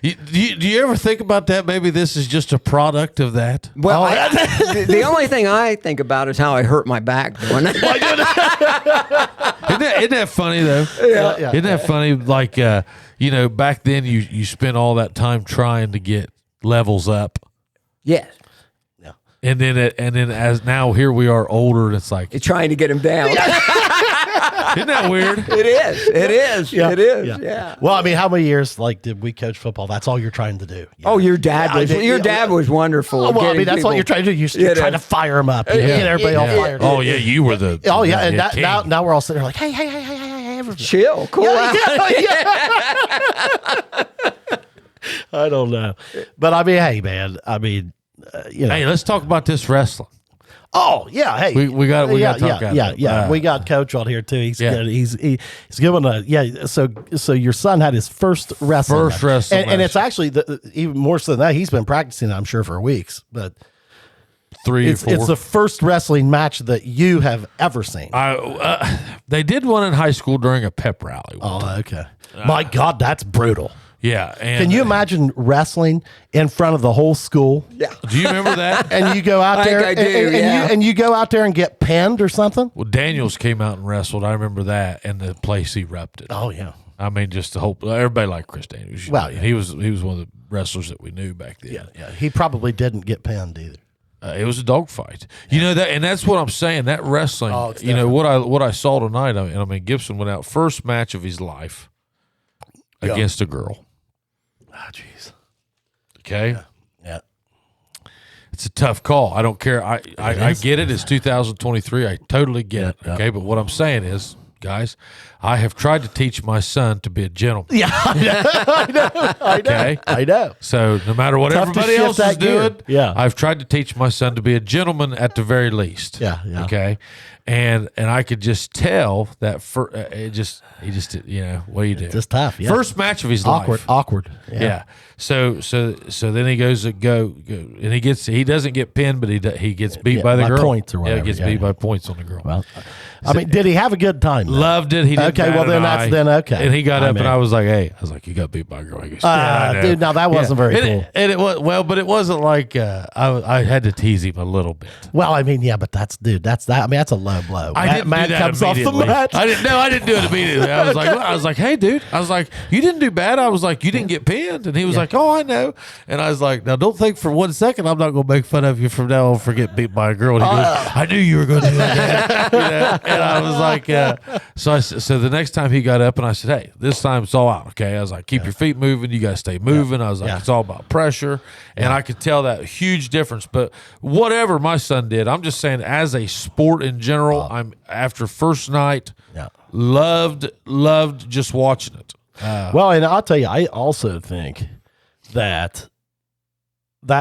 you ever think about that? Maybe this is just a product of that. well, the only thing I think about is how I hurt my back doing it. Isn't that funny though? Yeah. Isn't that funny? Like back then you spent all that time trying to get levels up, Yes. and then as now here we are older, and it's like, You're trying to get him down. isn't that weird? It is. Yeah. Well, I mean, how many years did we coach football? That's all you're trying to do. Oh, your dad Yeah, was I did- your dad was wonderful. Oh, well, I getting mean, that's people- what you're trying to do. You're trying to fire them up. Get everybody all fired up. Oh yeah, you were the. Oh, yeah. And king. now we're all sitting there like, hey, everybody. chill, cool out. I don't know. But I mean, hey, man. I mean, Hey, let's talk about this wrestling. Oh yeah, hey, We got to talk about it. Yeah. We got Coach on here too. He's Yeah. good. He's giving So your son had his first wrestling, First wrestling and match. it's actually even more so than that. He's been practicing, I'm sure, for weeks. But 3 or it's 4. the first wrestling match that you have ever seen. They did one in high school during a pep rally. Oh, okay. My God, that's brutal. Yeah. And, Can you imagine wrestling in front of the whole school? Yeah. Do you remember that? And you go out I there think I do, and, yeah. you go out there and get pinned or something? Well, Daniels came out and wrestled. I remember that, and the place erupted. Oh, yeah. I mean, just the whole everybody liked Chris Daniels. Well, yeah. he was one of the wrestlers that we knew back then. Yeah. He probably didn't get pinned either. It was a dogfight. You know that, and that's what I'm saying. That wrestling. it's you know what I saw tonight. I mean, Gibson went out first match of his life against a girl. Oh, jeez. Okay. Yeah. It's a tough call. I don't care. I get it. It's 2023. I totally get it. Okay. But what I'm saying is, guys, I have tried to teach my son to be a gentleman. Yeah, I know. Okay. I know. So no matter what Tough to everybody shift else is that gear. doing, Yeah. I've tried to teach my son to be a gentleman at the very least. Yeah. Okay. And I could just tell that he just what do you do? Just tough. Yeah. First match of his life. Awkward. Yeah. So then he goes to go and he doesn't get pinned, but he gets beat by the by girl. points or whatever. Yeah, he gets beat by points on the girl. Well, I mean, did he have a good time? though? Loved it. He didn't Okay, well, bat then an that's eye. then okay. And he got I up mean- and I was like, "Hey," I was like, "You got beat by a girl." He goes, "Yeah, I know." Dude, now that wasn't very and cool. it was but it wasn't like I had to tease him a little bit. Well, I mean, yeah, but that's that. I mean, that's a low blow. I didn't man do that comes off the immediately. mat. I didn't do it immediately. I was like, "Hey, dude," I was like, "You didn't do bad." I was like, "You didn't get pinned," and he was like, "Oh, I know." And I was like, "Now, don't think for 1 second I'm not going to make fun of you from now on for getting beat by a girl." And he goes, "I knew you were going to do that." You know? And I was like, so the next time he got up and I said, "Hey, this time it's all out." Okay, I was like, "Keep your feet moving. You got to stay moving." I was like, "It's all about pressure," and I could tell that huge difference. But whatever my son did, I'm just saying, as a sport in general, I'm after first night. Yeah. Loved just watching it. Well, and I'll tell you, I also think that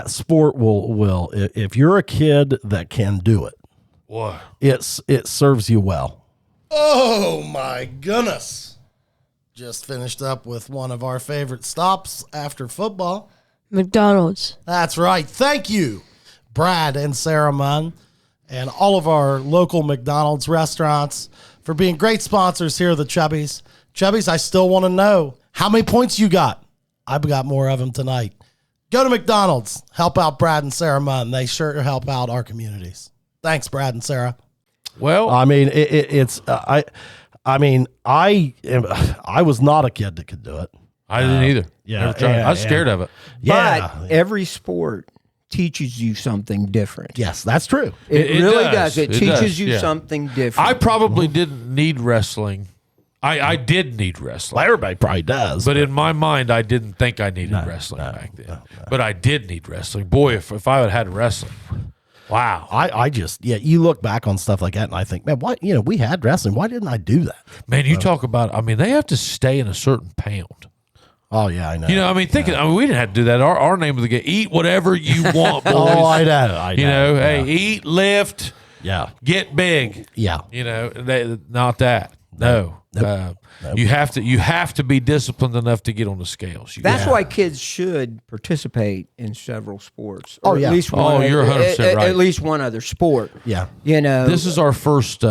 sport will if you're a kid that can do it, What? it serves you well. Oh my goodness! Just finished up with one of our favorite stops after football. McDonald's. That's right. Thank you, Brad and Sarah Munn, and all of our local McDonald's restaurants for being great sponsors here at the Chubbies. Chubbies, I still want to know how many points you got. I've got more of them tonight. Go to McDonald's. Help out Brad and Sarah Munn. They sure help out our communities. Thanks, Brad and Sarah. Well, I mean, I was not a kid that could do it. I didn't either. yeah, Never tried. yeah, I was scared of it. Yeah. But every sport teaches you something different. Yes, that's true. It It really does. does. It It teaches does, you yeah. something different. I probably didn't need wrestling. I did need wrestling. Well, everybody probably does. But in my mind, I didn't think I needed wrestling back then. But I did need wrestling. Boy, if I had wrestling, wow. I just, you look back on stuff like that and I think, man, why, we had wrestling. Why didn't I do that? Man, you talk about, they have to stay in a certain pound. Oh, yeah, I know. We didn't have to do that. Our name of the game, eat whatever you want, boys. Oh, I know. Hey, eat, lift, Yeah. get big. Yeah. Not that. No. You have to be disciplined enough to get on the scales. That's why kids should participate in several sports. Or Oh, yeah. At least Oh, one, you're 100% right. At least one other sport. Yeah. This is our first.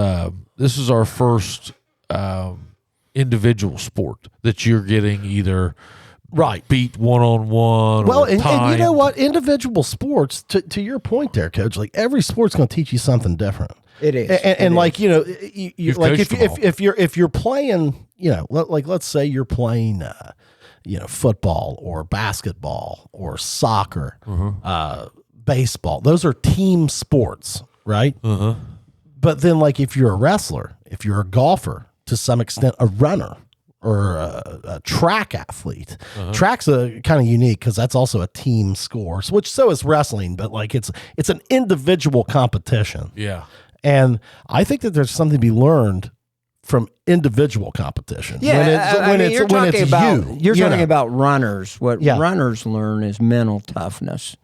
Individual sport that you're getting either Right. beat one-on-one. Well, or and you know timed. what? Individual sports, to your point there, Coach, like every sport's going to teach you something different. It is. And like, you You've like coached them all. if you're playing, let's say you're playing, football or basketball or soccer, baseball. Those are team sports, right? But then, like, if you're a wrestler, if you're a golfer, to some extent, a runner or a track athlete, track's a kind of unique because that's also a team score, which so is wrestling, but like it's an individual competition. Yeah. And I think that there's something to be learned from individual competition. Yeah, you're talking about runners. What Yeah. runners learn is mental toughness.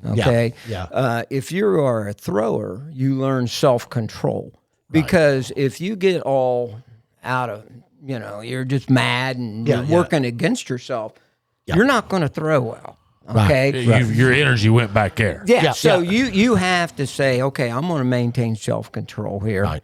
Okay. Yeah. If you are a thrower, you learn self-control because if you get all out of, you're just mad and you're working against yourself, you're not going to throw well. Okay. Your energy went back there. Yeah. So you have to say, okay, I'm going to maintain self-control here. Right.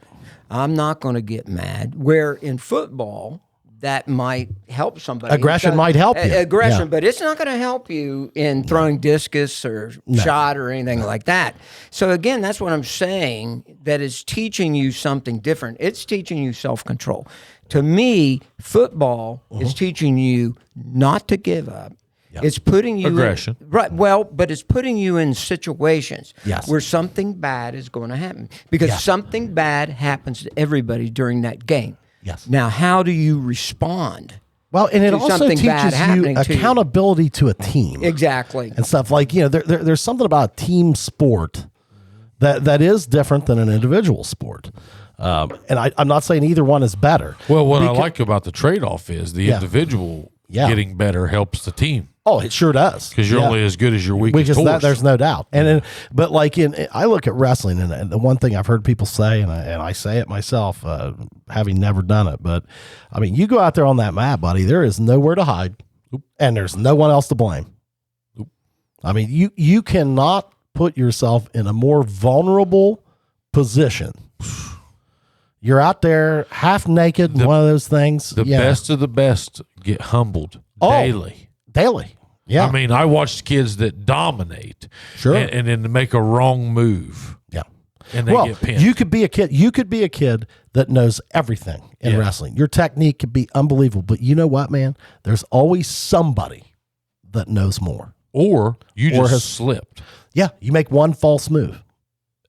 I'm not going to get mad. Where in football, that might help somebody. Aggression might help you. Aggression, Yeah. but it's not going to help you in throwing discus or shot or anything like that. So again, that's what I'm saying, that is teaching you something different. It's teaching you self-control. To me, football is teaching you not to give up. It's putting you Aggression. right. Well, but it's putting you in situations Yes. where something bad is going to happen, because something bad happens to everybody during that game. Yes. Now, how do you respond? Well, and it to also something bad teaches you happening to you. accountability to a team. Exactly. And stuff like, there's something about team sport that is different than an individual sport. And I'm not saying either one is better. Well, what I like about the trade-off is the individual getting better helps the team. Oh, it sure does. Because you're only as good as your weakest horse. There's no doubt. And but like I look at wrestling, and the one thing I've heard people say, and I say it myself, having never done it, but I mean, you go out there on that mat, buddy, there is nowhere to hide, and there's no one else to blame. I mean, you cannot put yourself in a more vulnerable position. You're out there half naked, one of those things. The best of the best get humbled daily. Daily. Yeah. I mean, I watched kids that dominate and then make a wrong move. Yeah. And they get pinned. You could be a kid that knows everything in wrestling. Your technique could be unbelievable, but you know what, man? There's always somebody that knows more. Or you just slipped. Yeah, you make one false move.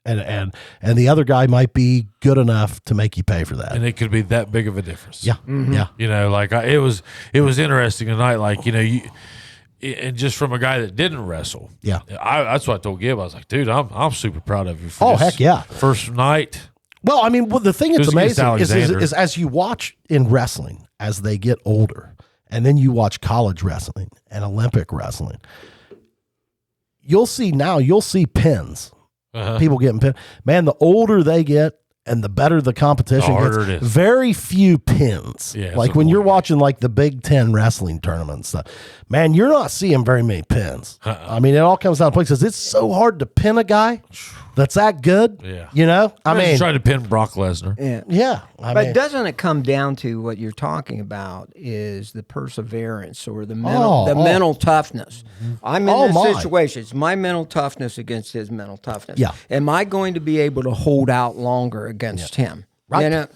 And the other guy might be good enough to make you pay for that. And it could be that big of a difference. Yeah. Yeah. You know, like it was interesting tonight. Like, and just from a guy that didn't wrestle. Yeah. That's what I told Gib. I was like, dude, I'm super proud of you for this heck yeah. first night. Well, I mean, the thing that's amazing Alexander. is as you watch in wrestling, as they get older, and then you watch college wrestling and Olympic wrestling, you'll see pins. People getting pinned. Man, the older they get and the better the competition harder it gets, is. very few pins. Yeah, like when you're watching like the Big Ten wrestling tournament and stuff, man, you're not seeing very many pins. I mean, it all comes down to places. It's so hard to pin a guy that's that good. Yeah. You know? I mean, trying to pin Brock Lesnar. yeah. But doesn't it come down to what you're talking about is the perseverance or the mental toughness? I'm in this situation. It's my mental toughness against his mental toughness. Yeah. Am I going to be able to hold out longer against him? Right. You know?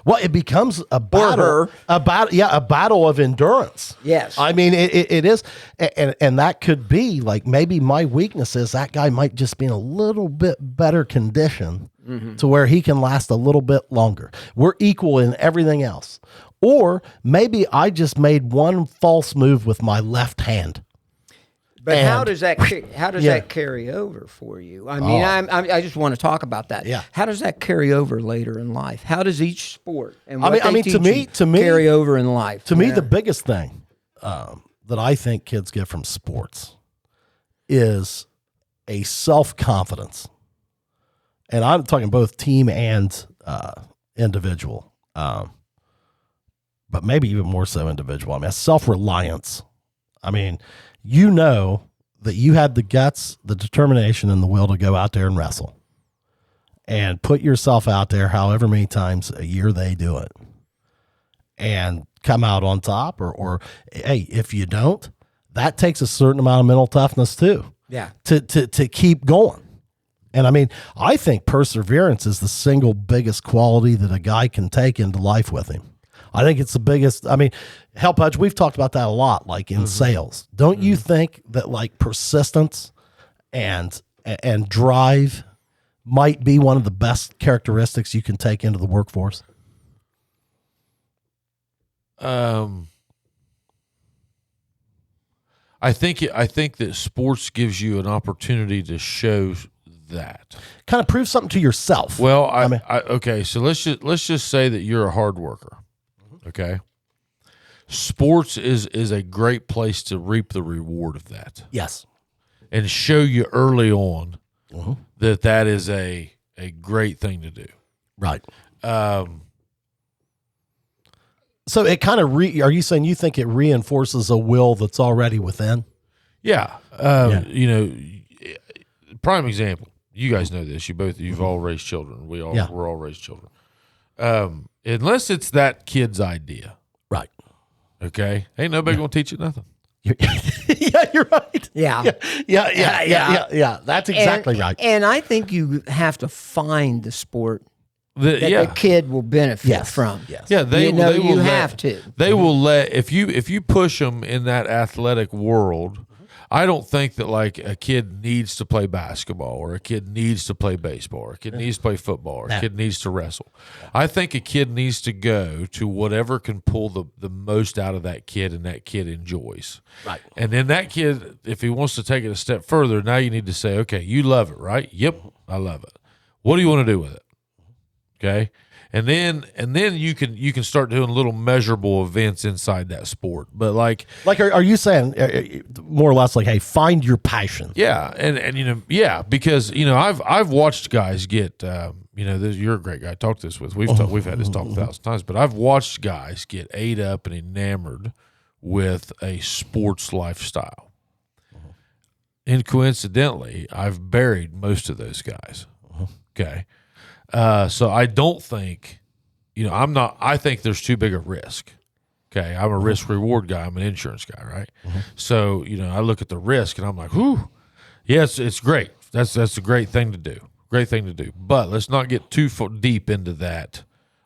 Well, it becomes a battle, a battle of endurance. Yes. I mean, it is. And that could be like, maybe my weakness is that guy might just be in a little bit better condition to where he can last a little bit longer. We're equal in everything else. Or maybe I just made one false move with my left hand. But how does that carry over for you? I mean, I just want to talk about that. Yeah. How does that carry over later in life? How does each sport and to me, carry over in life? To me, the biggest thing that I think kids get from sports is a self-confidence. And I'm talking both team and individual, but maybe even more so individual. I mean, self-reliance. I mean, you know that you had the guts, the determination, and the will to go out there and wrestle and put yourself out there however many times a year they do it and come out on top. Or hey, if you don't, that takes a certain amount of mental toughness too. Yeah. To keep going. And I mean, I think perseverance is the single biggest quality that a guy can take into life with him. I think it's the biggest. I mean, hell, Pudge, we've talked about that a lot, like in sales. Don't you think that like persistence and drive might be one of the best characteristics you can take into the workforce? I think that sports gives you an opportunity to show that. Kind of prove something to yourself. Well, okay, so let's just say that you're a hard worker. Okay. Sports is a great place to reap the reward of that. Yes. And show you early on that is a great thing to do. Right. So it kind of are you saying you think it reinforces a will that's already within? Yeah. You know, prime example. You guys know this. You've all raised children. We're all raised children. Unless it's that kid's idea. Right. Okay, ain't nobody gonna teach you nothing. Yeah, you're right. Yeah. Yeah. That's exactly right. And I think you have to find the sport that Yeah, the kid will benefit from. Yes. yeah. They You will let- have to. They will let if you push them in that athletic world. I don't think that like a kid needs to play basketball or a kid needs to play baseball or a kid needs to play football or a kid needs to wrestle. I think a kid needs to go to whatever can pull the most out of that kid and that kid enjoys. Right. And then that kid, if he wants to take it a step further, now you need to say, okay, you love it, right? Yep, I love it. What do you want to do with it? Okay. And then you can start doing little measurable events inside that sport. But like are you saying more or less like, hey, find your passion? yeah, and because I've watched guys get you're a great guy to talk this with. We've had this talk 1,000 times, but I've watched guys get ate up and enamored with a sports lifestyle. And coincidentally, I've buried most of those guys. Okay. So I don't think, I think there's too big a risk. Okay. I'm a risk reward guy. I'm an insurance guy. Right. So, I look at the risk and I'm like, whew, yes, it's great. That's a great thing to do. Great thing to do. But let's not get too deep into that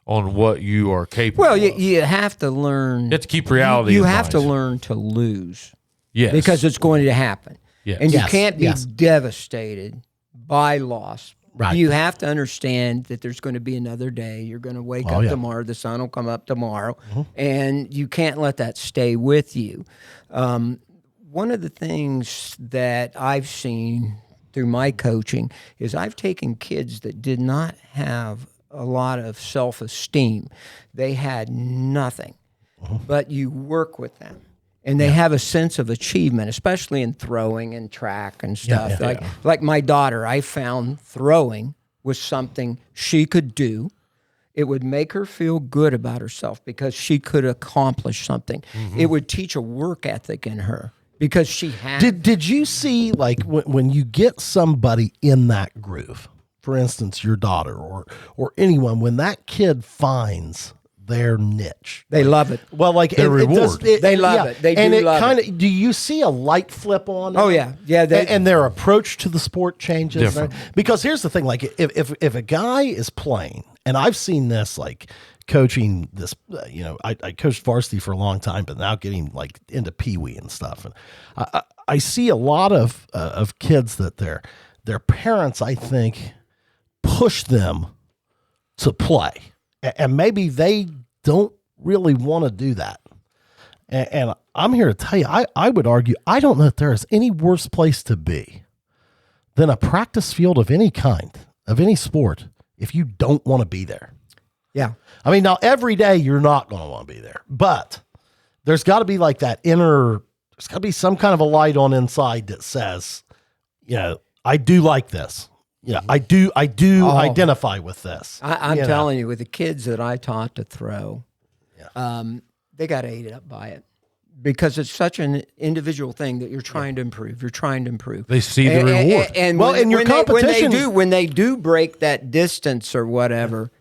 on what you are capable Well, of. you have to learn. You have to keep reality You in have to mind. learn to lose. Yes. Because it's going to happen. Yes. And you Yes, can't be yes. devastated by loss. Right. You have to understand that there's going to be another day. You're going to wake up yeah. tomorrow. The sun will come up tomorrow. And you can't let that stay with you. One of the things that I've seen through my coaching is I've taken kids that did not have a lot of self-esteem. They had nothing. But you work with them. And they have a sense of achievement, especially in throwing and track and stuff. Like my daughter, I found throwing was something she could do. It would make her feel good about herself because she could accomplish something. It would teach a work ethic in her because she had. Did you see, like, when you get somebody in that groove, for instance, your daughter or anyone, when that kid finds their niche, They love it. well, like Their reward. They love it. They and do it love kind of. Do you see a light flip on? Oh, them? yeah. Yeah, and their approach to the sport changes. Different. Because here's the thing: like, if a guy is playing, and I've seen this, like coaching this, I coached varsity for a long time, but now getting like into Pee Wee and stuff, and I see a lot of kids that their parents, I think, push them to play. And maybe they don't really want to do that. And I'm here to tell you, I would argue, I don't know if there is any worse place to be than a practice field of any kind, of any sport, if you don't want to be there. Yeah. I mean, now every day you're not going to want to be there, but there's got to be like that there's got to be some kind of a light on inside that says, I do like this. I do identify with this. I'm telling you, with the kids that I taught to throw, they got ate up by it because it's such an individual thing that you're trying to improve. You're trying to improve. They see the reward. And Well, when, in your when competition- when they do break that distance or whatever,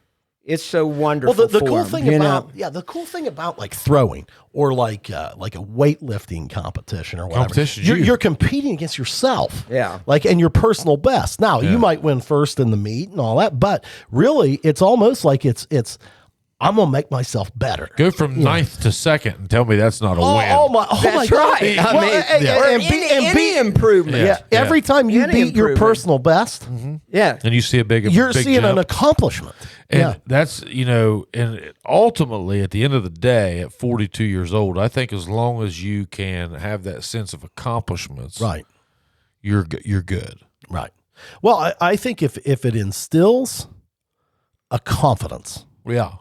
it's so wonderful. Well, the for cool them, thing you about know? the cool thing about like throwing or like a weightlifting competition or whatever, Competition's you're, you. you're competing against yourself, Yeah. like and your personal best. Now you might win first in the meet and all that, but really it's almost like it's I'm gonna make myself better. Go from ninth to second and tell me that's not a win. Oh my That's God! right. Well, Or any improvement. yeah, every time you Any beat your improvement. personal best, Yeah. And you see a big you're big seeing jump. an accomplishment. And that's, and ultimately at the end of the day, at 42 years old, I think as long as you can have that sense of accomplishments, Right. you're good. Right. Well, I think if it instills a confidence Yeah.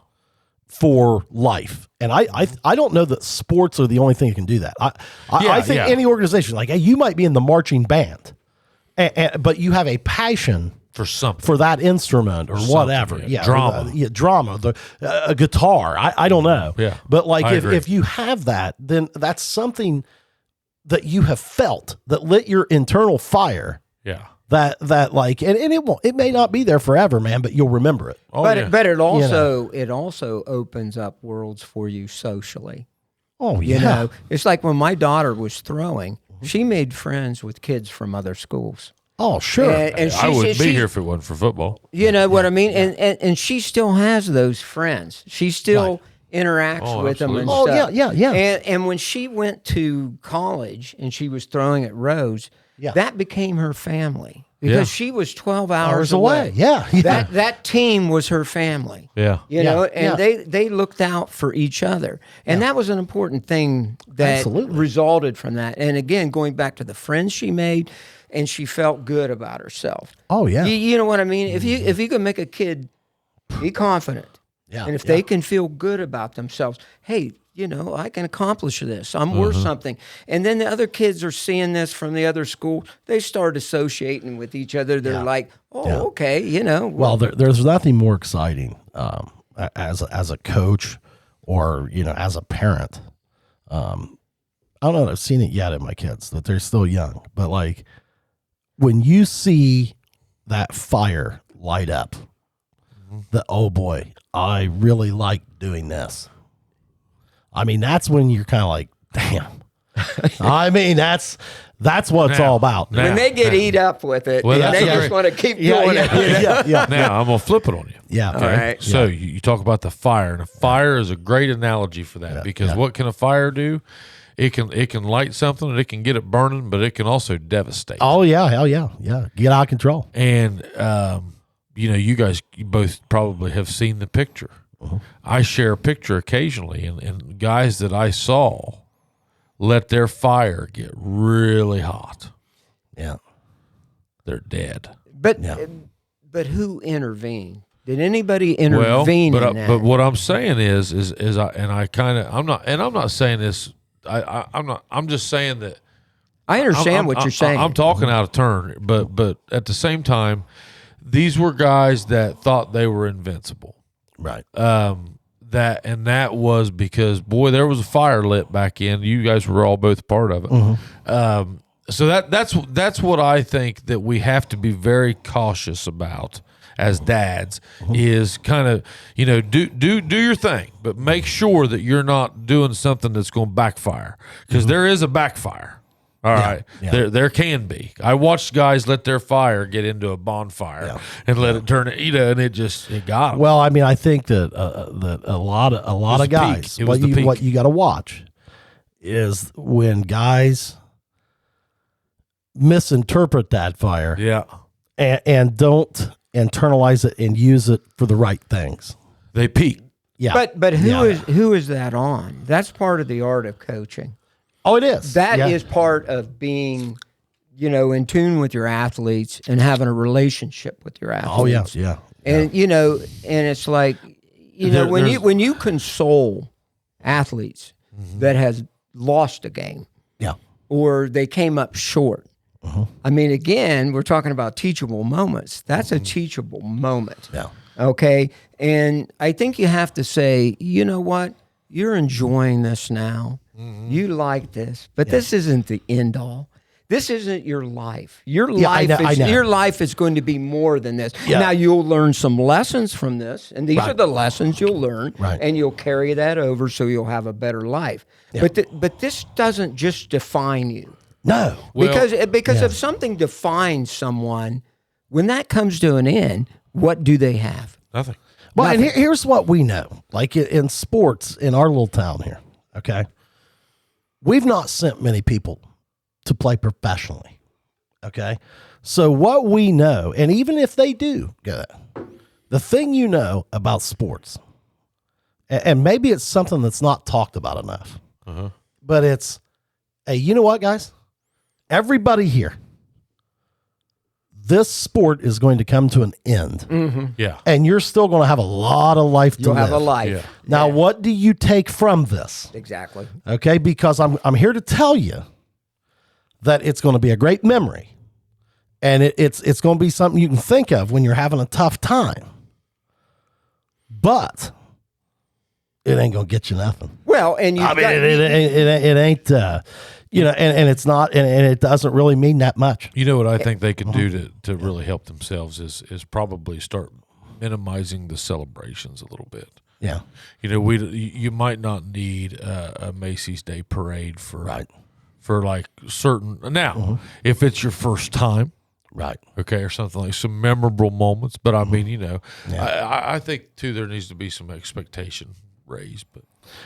for life, and I don't know that sports are the only thing that can do that. I think any organization, like, hey, you might be in the marching band, but you have a passion For something. for that instrument or whatever. yeah. Yeah, Drama. drama, a guitar. I don't know. Yeah. But like I if, agree. if you have that, then that's something that you have felt that lit your internal fire. Yeah. That like, and it may not be there forever, man, but you'll remember it. Oh, But yeah. it also opens up worlds for you socially. Oh, You yeah. know, it's like when my daughter was throwing, she made friends with kids from other schools. Oh, sure. And I wouldn't be she- here if it wasn't for football. You know what I mean? And she still has those friends. She still interacts with them and absolutely. Oh, stuff. yeah. And when she went to college and she was throwing at Rose, that became her family because she was 12 hours away. Yeah. That team was her family. Yeah. You know, and they looked out for each other. And that was an important thing that Absolutely. resulted from that. And again, going back to the friends she made, and she felt good about herself. Oh, yeah. You know what I mean? If you can make a kid be confident, Yeah, and if they can feel good about themselves, hey, you know, I can accomplish this. I'm worth something. And then the other kids are seeing this from the other school. They start associating with each other. They're like, oh, okay, you know. Well, there's nothing more exciting as a coach or, you know, as a parent. I don't know that I've seen it yet in my kids, that they're still young. But, like, when you see that fire light up, oh, boy, I really like doing this. I mean, that's when you're kind of like, damn. I mean, that's what it's all about. when they get eat up with it, Well, they that's just great. want to keep doing it. Yeah. Now I'm gonna flip it on you. Yeah. All right. So you talk about the fire, and a fire is a great analogy for that because what can a fire do? It can light something and it can get it burning, but it can also devastate. Oh, yeah. Hell yeah. Yeah. Get out of control. And you know, you both probably have seen the picture. I share a picture occasionally, and guys that I saw let their fire get really hot. Yeah. They're dead. But who intervened? Did anybody intervene in that? But what I'm saying is I'm not saying this. I'm just saying that I understand what you're saying. I'm talking out of turn, but at the same time, these were guys that thought they were invincible. Right. That was because, boy, there was a fire lit back in. You guys were all both part of it. So that's what I think that we have to be very cautious about as dads is kind of, you know, do your thing, but make sure that you're not doing something that's going to backfire, because there is a backfire. All right. There can be. I watched guys let their fire get into a bonfire and let it turn, you know, and it got them. Well, I mean, I think that a lot of guys, what you got to watch is when guys misinterpret that fire, and don't internalize it and use it for the right things. They peak. Yeah, but who is that on? That's part of the art of coaching. Oh, it is. That is part of being, you know, in tune with your athletes and having a relationship with your athletes. Oh, yeah. And you know, and it's like, you know, when you console athletes that has lost a game, or they came up short. I mean, again, we're talking about teachable moments. That's a teachable moment. Yeah. Okay. And I think you have to say, you know what? You're enjoying this now. You like this, but this isn't the end all. This isn't your life. Your life is going to be more than this. Yeah. Now you'll learn some lessons from this, and these are the lessons you'll learn, and you'll carry that over so you'll have a better life. Yeah. But this doesn't just define you. No. Because if something defines someone, when that comes to an end, what do they have? Nothing. Well, and here's what we know. Like in sports in our little town here, okay? We've not sent many people to play professionally, okay? So what we know, and even if they do go, the thing you know about sports, and maybe it's something that's not talked about enough, but it's, hey, you know what, guys? Everybody here, this sport is going to come to an end. Yeah. And you're still going to have a lot of life to live. You'll have a life. Yeah. Now, what do you take from this? Exactly. Okay, because I'm here to tell you that it's going to be a great memory, and it's going to be something you can think of when you're having a tough time. But it ain't going to get you nothing. Well, and it ain't. You know, and it's not, and it doesn't really mean that much. You know what I think they could do to really help themselves is probably start minimizing the celebrations a little bit. Yeah. You know, you might not need a Macy's Day Parade for like certain. Now, if it's your first time, Right. okay, or something like some memorable moments. But I mean, you know, I think too there needs to be some expectation raised. But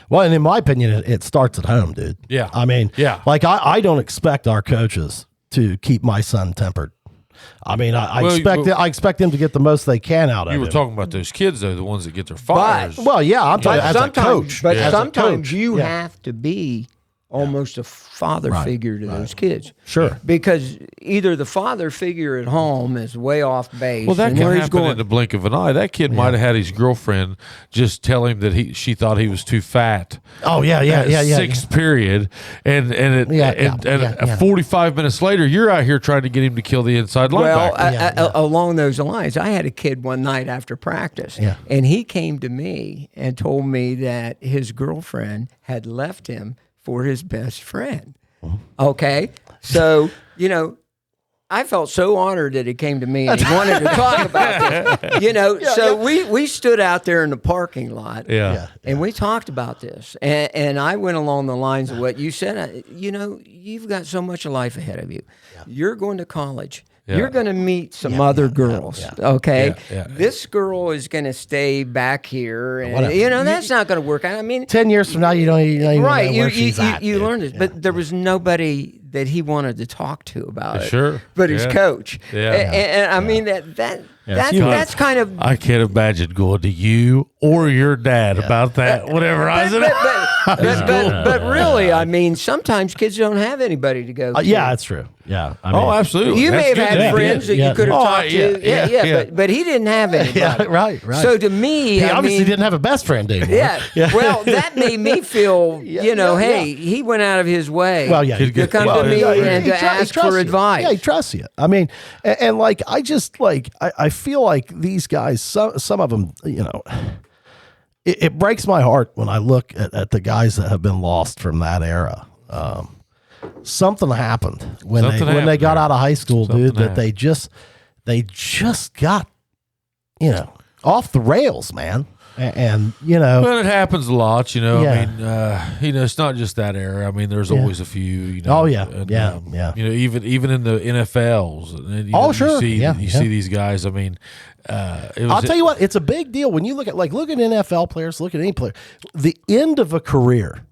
Well, and in my opinion, it starts at home, dude. Yeah. I mean, Yeah. like I don't expect our coaches to keep my son tempered. I mean, I expect them to get the most they can out of you him. were talking about those kids though, the ones that get their fires. Well, yeah, I'm talking as a coach. But As a sometimes coach, you yeah. have to be almost a father figure to those kids. Sure. Because either the father figure at home is way off base. Well, that and can where he's happen going, in the blink of an eye. That kid might have had his girlfriend just tell him that she thought he was too fat. Oh yeah. Sixth period, and 45 minutes later, you're out here trying to get him to kill the inside linebacker. Well, along those lines, I had a kid one night after practice, and he came to me and told me that his girlfriend had left him for his best friend. Okay, so I felt so honored that he came to me and he wanted to talk about this. So we stood out there in the parking lot, and we talked about this, and I went along the lines of what you said. You've got so much of life ahead of you. You're going to college. You're going to meet some other girls, okay? This girl is going to stay back here, and that's not going to work out. I mean, 10 years from now, you don't even know where she's at. You learn this, but there was nobody that he wanted to talk to about it. Sure, but his coach. And I mean that's kind of. I can't imagine going to you or your dad about that. Whatever I said. But really, I mean, sometimes kids don't have anybody to go to. Yeah, that's true. Yeah. I mean, absolutely. You may have had friends that you could have talked to. But he didn't have anybody. Yeah, right. So to me, he obviously didn't have a best friend anymore. Yeah. Well, that made me feel, hey, he went out of his way. Well, yeah, to come to me and to ask for advice. Yeah, he trusts you. I mean, and like I just like I feel like these guys, some of them, it breaks my heart when I look at the guys that have been lost from that era. Something happened when they got out of high school, dude. That they just got off the rails, man. And well, it happens a lot. I mean, it's not just that era. I mean, there's always a few. Oh yeah, and, yeah. Even in the NFLs. And, sure. You see these guys. I mean, I'll tell you what, it's a big deal when you look at NFL players. Look at any player. The end of a career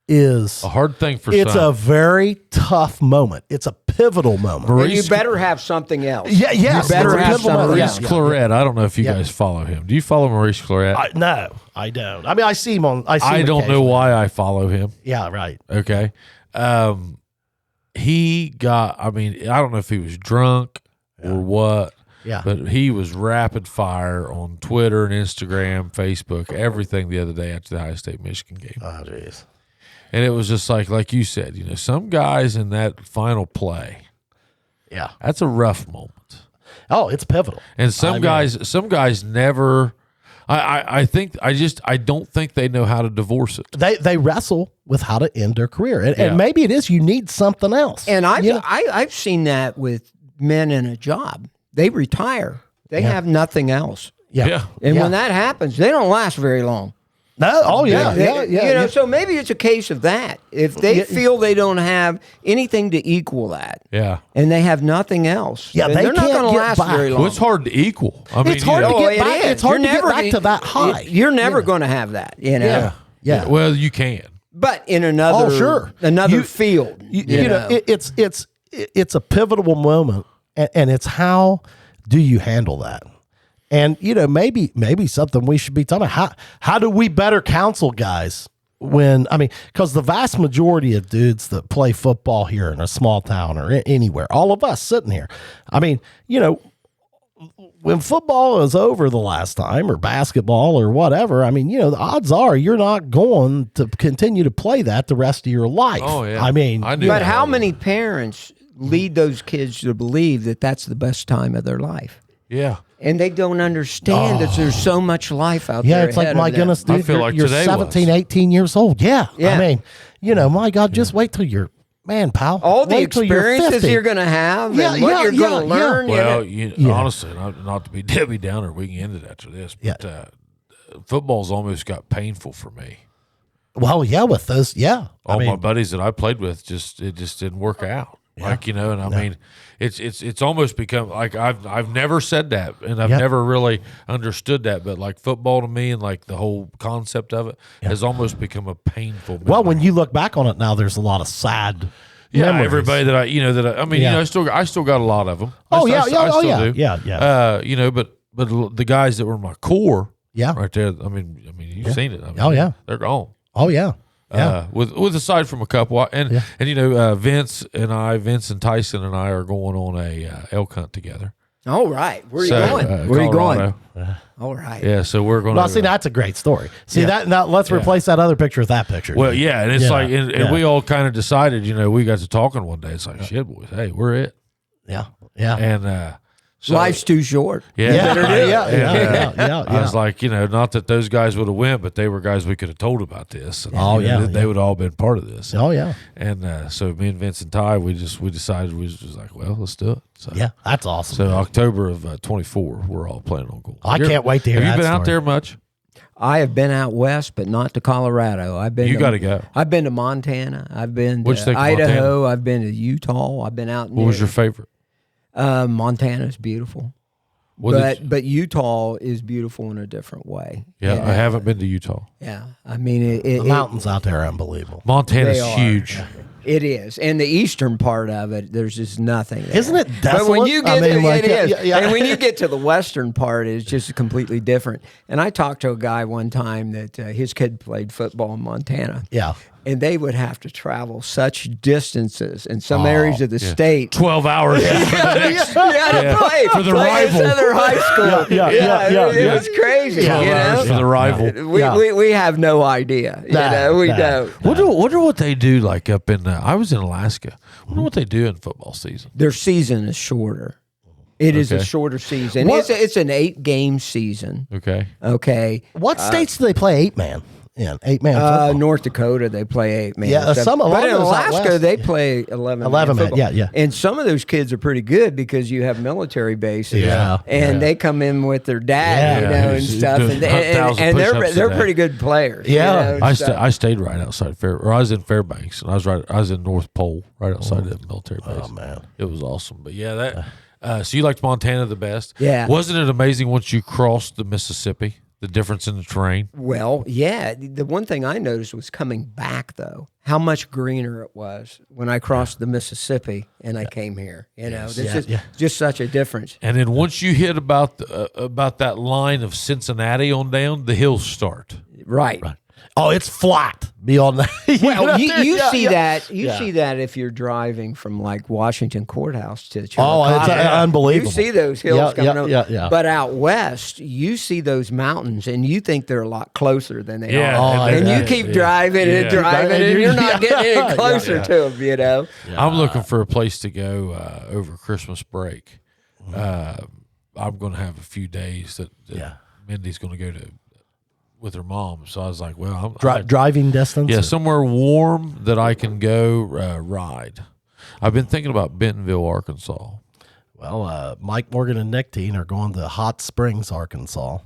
is a hard thing for it's some. a very tough moment. It's a pivotal moment. And you better have something else. Yeah, yes. You better have something Maurice Claret. I don't know if you guys follow him. Do you follow Maurice Claret? No, I don't. I mean, I see him on. I don't know why I follow him. Yeah, right. Okay. He got. I mean, I don't know if he was drunk or what. Yeah. But he was rapid fire on Twitter and Instagram, Facebook, everything the other day after the Ohio State Michigan game. Oh, jeez. And it was just like you said, some guys in that final play. Yeah. That's a rough moment. Oh, it's pivotal. And some guys never. I don't think they know how to divorce it. They wrestle with how to end their career, and maybe it is you need something else. And I've seen that with men in a job. They retire. They have nothing else. Yeah. And when that happens, they don't last very long. No. Oh, yeah. So maybe it's a case of that. If they feel they don't have anything to equal that, and they have nothing else, they're not can't going to get last back. very long. Well, it's hard to equal. I mean, it's hard to get back. It's hard to get back to that high. You're never going to have that. Yeah. Well, you can. But in another field, it's a pivotal moment, and it's how do you handle that? And maybe something we should be talking about. How do we better counsel guys because the vast majority of dudes that play football here in a small town or anywhere, all of us sitting here, I mean, when football is over the last time or basketball or whatever, I mean, the odds are you're not going to continue to play that the rest of your life. Oh yeah. I mean, but how many parents lead those kids to believe that that's the best time of their life? Yeah. And they don't understand that there's so much life out there. Yeah, it's like, my goodness, dude, I feel like you're 17, 18 years old. Yeah. I mean, my God, just wait till you're, man, pal. All the wait till experiences you're going to have and what you're going to learn. Well, honestly, not to be Debbie Downer, we can end it after this. But football's almost got painful for me. Well, yeah, with those, yeah. All my buddies that I played with, it just didn't work out. Yeah. Like, and I mean, it's almost become like I've never said that, and I've never really understood that. But like football to me, and like the whole concept of it, has almost become a painful memory. Well, when you look back on it now, there's a lot of sad. Yeah, memories. everybody that I mean, I still got a lot of them. Oh, I still do. Yeah. But the guys that were my core, Yeah. right there. I mean, you've seen it. I mean, Oh, yeah. they're gone. Oh, yeah. Yeah. With aside from a couple, and Vince and Tyson and I are going on a elk hunt together. All right. Where are you going? Where are you going? All right. Yeah, so we're going. Well, see, that's a great story. See that now. Let's replace that other picture with that picture. Well, yeah, and it's like, and we all kind of decided. We got to talking one day. It's like, shit, boys, hey, we're it. Yeah. Yeah. And so, life's too short. Yeah. Yeah. I was like, not that those guys would have went, but they were guys we could have told about this. And, they would have all been part of this. Oh yeah. And so me and Vince and Ty, we decided we was just like, well, let's do it. So, yeah, that's awesome. So October of 24, we're all planning on going. I can't wait to hear. Have you that been out story. there much? I have been out west, but not to Colorado. You got to go. I've been to Montana. I've been What'd you to think of Idaho. Montana? I've been to Utah. I've been out. What was your favorite? Montana's beautiful. But Utah is beautiful in a different way. Yeah, I haven't been to Utah. Yeah, I mean the mountains out there are unbelievable. Montana's huge. It is, and the eastern part of it, there's just nothing there. Isn't it desolate? But when you get it is, yeah. and when you get to the western part, it's just completely different. And I talked to a guy one time that his kid played football in Montana. Yeah. And they would have to travel such distances in some areas of the state. 12 hours for the next. To play for the rival. Another high school. It was crazy. 12 hours for the rival. We have no idea. We don't. Wonder what they do like up in. I was in Alaska. Wonder what they do in football season. Their season is shorter. It is a shorter season. It's an 8-game season. Okay. What states do they play 8-man? Yeah, 8-man football. North Dakota, they play 8-man. Yeah, but in Alaska, they play 11-man. Yeah. And some of those kids are pretty good because you have military bases. Yeah. And they come in with their dad, and stuff. And they're pretty good players. Yeah. I stayed right outside I was in Fairbanks, and I was in North Pole, right outside the military base. Oh man, it was awesome. But yeah, that. So you liked Montana the best? Yeah. Wasn't it amazing once you crossed the Mississippi? The difference in the terrain? Well, yeah. The one thing I noticed was coming back, though, how much greener it was when I crossed the Mississippi and I came here. This is just such a difference. And then once you hit about that line of Cincinnati on down, the hills start. Right. Oh, it's flat beyond that. Well, you see that. You see that if you're driving from like Washington Courthouse to Chillicothe. Oh, it's unbelievable. You see those hills coming up. Yeah. But out west, you see those mountains, and you think they're a lot closer than they are. Oh, and you keep driving and driving, and you're not getting any closer to them. Yeah. I'm looking for a place to go over Christmas break. I'm going to have a few days that Mindy's going to go to with her mom, so I was like, well, driving distance. Yeah, somewhere warm that I can go ride. I've been thinking about Bentonville, Arkansas. Well, Mike Morgan and Nick Teen are going to Hot Springs, Arkansas,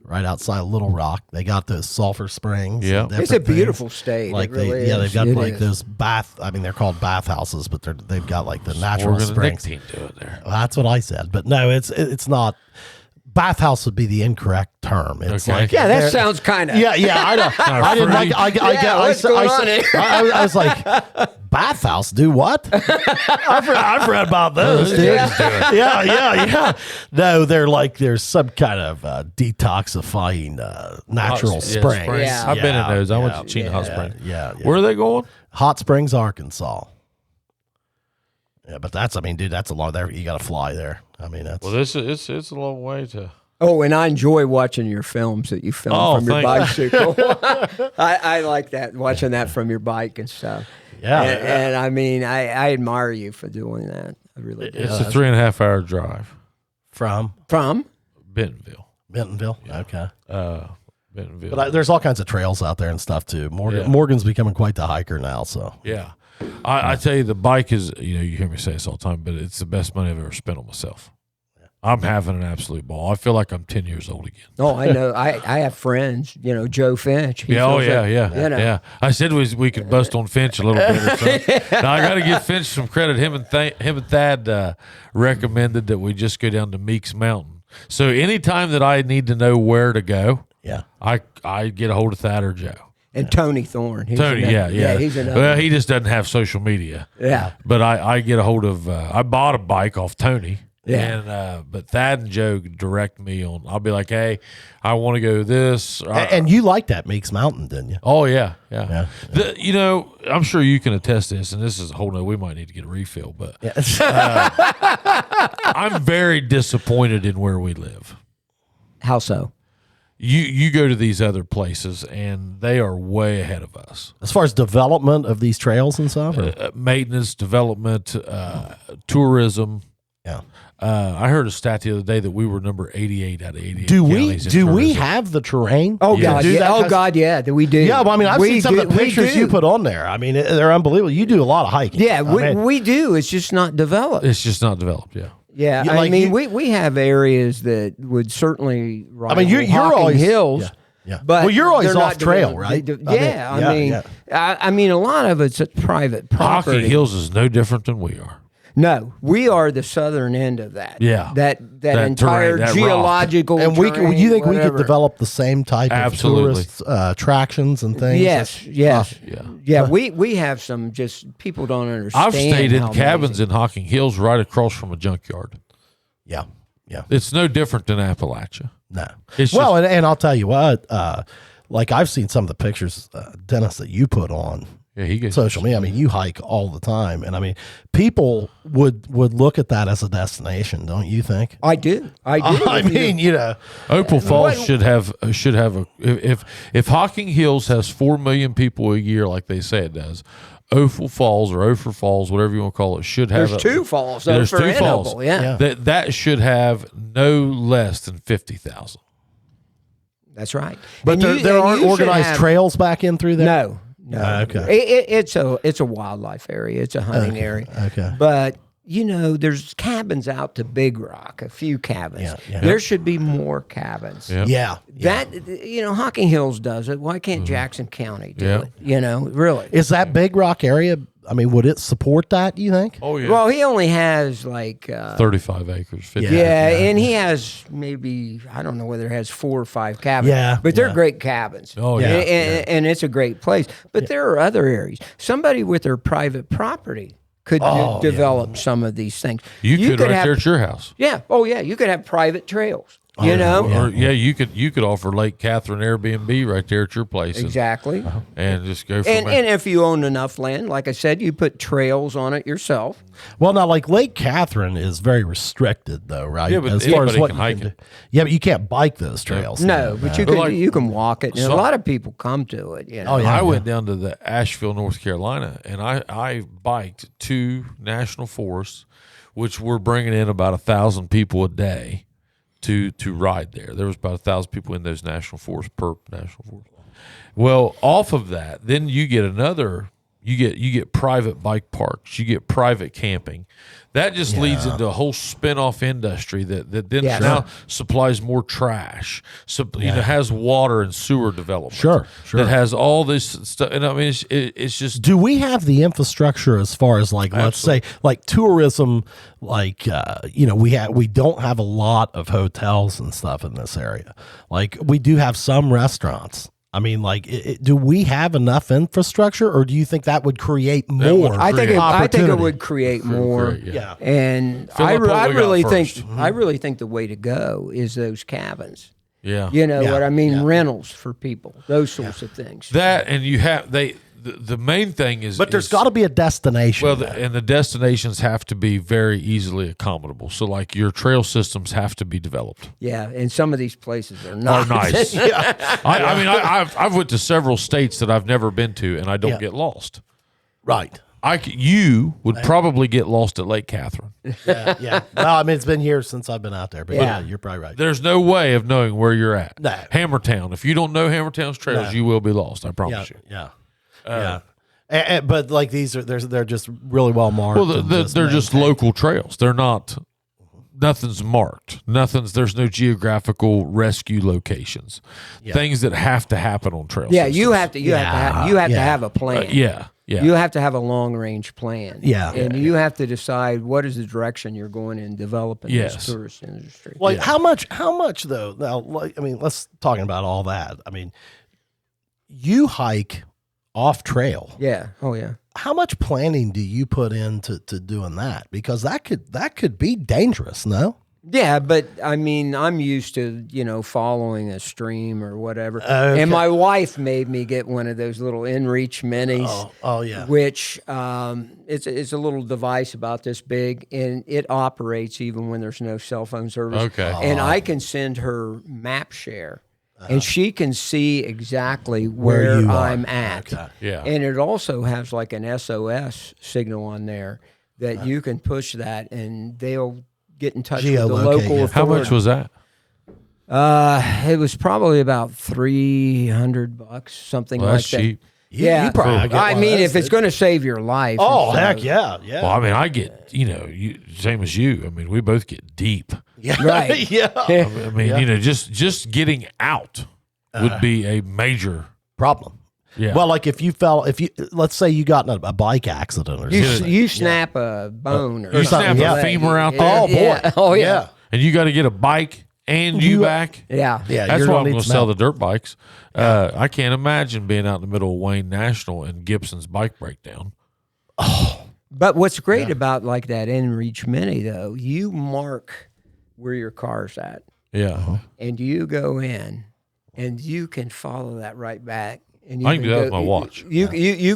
right outside Little Rock. They got those sulfur springs. Yeah, it's a beautiful state. Like they've got those bath. I mean, they're called bathhouses, but they've got like the natural Morgan springs. And Nick Teen doing there. Well, that's what I said, but no, it's not. Bathhouse would be the incorrect term. It's like that sounds kind of I know. I didn't like. I was like, bathhouse. Do what? I've read about those. Dude. Yeah. No, there's some kind of detoxifying natural spring. Yeah. I've been in those. I went to Chena Hot Springs. Yeah. Where are they going? Hot Springs, Arkansas. Yeah, but that's a long. There you got to fly there. I mean, that's it's a long way to. Oh, and I enjoy watching your films that you film from your bicycle. I like that, watching that from your bike and stuff. Yeah, and I mean, I admire you for doing that. I really do. It's a 3.5 hour drive from Bentonville. Yeah. Okay. Bentonville. But there's all kinds of trails out there and stuff too. Morgan's becoming quite the hiker now. So yeah. I tell you, the bike is, you hear me say this all the time, but it's the best money I've ever spent on myself. I'm having an absolute ball. I feel like I'm 10 years old again. Oh, I know. I have friends. Joe Finch. He Yeah, oh feels yeah, like, yeah, yeah. I said we could bust on Finch a little bit or something. Now I got to give Finch some credit. Him and Thad recommended that we just go down to Meeks Mountain. So anytime that I need to know where to go, I get a hold of Thad or Joe. And Tony Thorne. Tony, yeah. He's another. Well, he just doesn't have social media. Yeah. But I get a hold of. I bought a bike off Tony. Yeah. And but Thad and Joe direct me on. I'll be like, hey, I want to go this. And you liked that Meeks Mountain, didn't you? Oh yeah. I'm sure you can attest to this, and this is a whole nother. We might need to get a refill, but I'm very disappointed in where we live. How so? You go to these other places, and they are way ahead of us. As far as development of these trails and stuff? Maintenance, development, tourism. Yeah. I heard a stat the other day that we were number 88 out of 88 Do counties in we tourism. have the terrain? Oh to God, do yeah. that? Oh God, yeah. We do. Yeah, well, I mean, I've seen some of the pictures you do. put on there. I mean, they're unbelievable. You do a lot of hiking. Yeah, I mean, we do. It's just not developed. It's just not developed. Yeah. Yeah, You- I like mean, you- we have areas that would certainly rival I mean, you're Hocking always Hills. Yeah. Yeah. But well, you're always they're off not trail, developed. right? I mean, a lot of it's private property. Hocking Hills is no different than we are. No, we are the southern end of that. Yeah. that entire terrain, that geological. And terrain, you think we whatever. could develop the same type Absolutely. of tourist attractions and things? Yes, yes, Yeah. We have some just people don't understand. I've stayed in how cabins amazing. in Hocking Hills right across from a junkyard. Yeah. Yeah. It's no different than Appalachia. No. It's Well, just- and I'll tell you what, like I've seen some of the pictures, Dennis, that you put on Yeah, he gets social media. I mean, you hike all the time. And I mean, people would look at that as a destination, don't you think? I do. I mean, you know, Opal Falls should have a if Hocking Hills has 4 million people a year like they say it does, Opal Falls or Ophir Falls, whatever you want to call it, should have There's two falls. There's Ophir two and falls. Opal, yeah. That should have no less than 50,000. That's right. but And there and aren't you should organized have- trails back in through there? No. Okay. It's a wildlife area. It's a hunting area. Okay. But there's cabins out to Big Rock. A few cabins. Yeah. There should be more cabins. Yeah. Yeah. That Hocking Hills does it. Why can't Jackson County do Yeah. it? Really. Is that Big Rock area, I mean, would it support that, you think? Oh yeah. Well, he only has like 35 acres. 50 yeah, and he has maybe I don't know whether it has 4 or 5 cabins. Yeah, but they're yeah. great cabins. Oh, yeah, and it's a great place. But there are other areas. Somebody with their private property could develop some of these things. You could right have, there at your house. Yeah. Oh yeah. You could have private trails. You know. Or you could offer Lake Catherine Airbnb right there at your place. Exactly. And just go from And there. if you own enough land, like I said, you put trails on it yourself. Well, now, like Lake Catherine is very restricted, though, right? Yeah, but as far as anybody what can you hike can do. it. Yeah, but you can't bike those trails. No, but you But can like- you can walk it. And So- a lot of people come to it. You know. Oh, yeah. I went down to the Asheville, North Carolina, and I biked 2 national forests, which were bringing in about 1,000 people a day to ride there. There was about 1,000 people in those national forests per national forest. Well, off of that, then you get another. You get private bike parks. You get private camping. That just leads into a whole spin-off industry that then Yeah. now supplies more trash. So has water and sewer development. Sure. That has all this stuff. And I mean, it's just Do we have the infrastructure as far as like, let's say, like tourism, like, we don't have a lot of hotels and stuff in this area. Like we do have some restaurants. I mean, like, do we have enough infrastructure, or do you think that would create more? I think it opportunity? would create more. Great, yeah. And Fill I up what we got really first. think I really think the way to go is those cabins. yeah. You know Yeah, what I mean? yeah. Rentals for people, those sorts of things. That and you have the main thing is But there's is- got to be a destination. well, though. and the destinations have to be very easily accommodable. So, like your trail systems have to be developed. Yeah, and some of these places are Are not nice. I mean, I've went to several states that I've never been to, and I don't Yeah. get lost. right. You would probably get lost at Lake Catherine. Yeah. Well, I mean, it's been years since I've been out there, but yeah, Yeah. you're probably right. There's no way of knowing where you're at. No. Hammertown. If you don't know Hammertown's trails, No. you will be lost. I Yeah. promise you. Yeah. Yeah. But like they're just really well marked. Well, and they're just maintained. local trails. They're not nothing's marked. There's no geographical rescue locations. Things that have to happen on trail systems. You have to have a plan. Yeah. You have to have a long range plan. Yeah. And you have to decide what is the direction you're going in developing this tourist industry. Well, how much though? Now, like, I mean, let's talking about all that. I mean, you hike off trail. Yeah. Oh yeah. How much planning do you put into doing that? Because that could be dangerous, no? Yeah, but I mean, I'm used to, following a stream or whatever. Okay. And my wife made me get one of those little inReach minis. Oh yeah. Which it's a little device about this big, and it operates even when there's no cell phone service. Okay. And I can send her map share. And she can see exactly where you are. I'm at. Okay. Yeah. And it also has like an SOS signal on there that you can push that, and they'll get in touch with the Geolocate, local yeah. authority. How much was that? It was probably about $300, something Well, like that's that. cheap. Yeah, probably get I one mean, of if those. it's going to save your life. Oh, it's, heck yeah. Well, I mean, I get, same as you. I mean, we both get deep. Yeah. Right. Yeah. I mean, just getting out would be a major Problem. Yeah. Well, like if you let's say you got in a bike accident or You, something. you snap a bone or You something. snap a Yeah. femur out Yeah. there. Yeah. Oh, yeah. and you got to get a bike and you back. Yeah. Yeah. That's you're why I'm need going to some sell help. the dirt bikes. I can't imagine being out in the middle of Wayne National and Gibson's bike breakdown. But what's great about like that inReach Mini, though, you mark where your car's at, Yeah. and you go in, and you can follow that right back. And you I can do that with my watch. You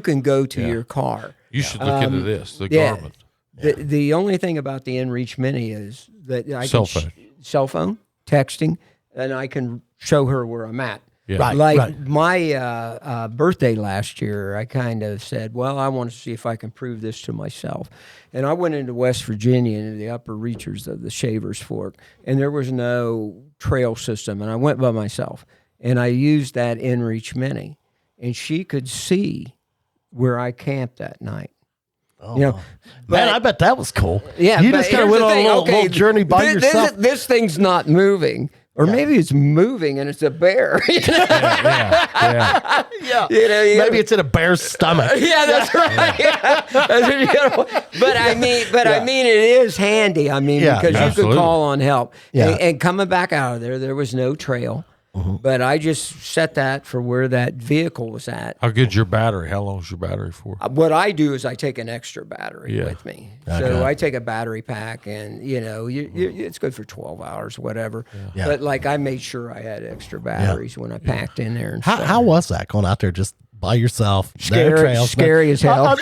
can go to your car. You should look into this, the yeah. Garmin. The only thing about the inReach Mini is that I Cell can phone. cell phone, texting, and I can show her where I'm at. Yeah. Right. Like my birthday last year, I kind of said, well, I want to see if I can prove this to myself. And I went into West Virginia, into the upper reaches of the Shavers Fork, and there was no trail system. And I went by myself, and I used that inReach Mini, and she could see where I camped that night. Oh, Man, I bet that was cool. Yeah, You but just kind of here's went the on a thing. little journey by yourself. This thing's not moving. Or maybe it's moving and it's a bear. Yeah. Yeah. Maybe it's in a bear's stomach. Yeah, that's right. Yeah. But I mean, it is handy. I mean, Yeah, because you absolutely. could call on help. Yeah. And coming back out of there was no trail. But I just set that for where that vehicle was at. How good's your battery? How long's your battery for? What I do is I take an extra battery Yeah. with me. Okay. So I take a battery pack, and it's good for 12 hours, whatever. Yeah. But like I made sure I had extra batteries when I packed in there. And stuff. How was that going out there just by yourself? Scary as hell.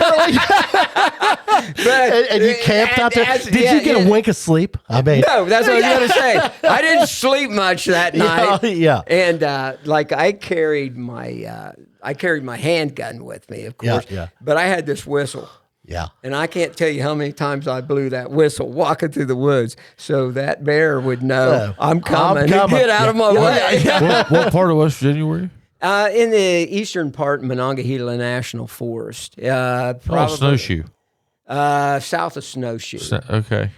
And you camped out there. Did you get a wink of sleep? I mean, No, that's what I was going to say. I didn't sleep much that night. Yeah. And like I carried my handgun with me, of course. Yeah. But I had this whistle. Yeah. And I can't tell you how many times I blew that whistle walking through the woods, so that bear would know I'm coming. Get out of my way. What part of West Virginia were you? In the eastern part, Monongahela National Forest. Probably Snowshoe. South of Snowshoe. Okay.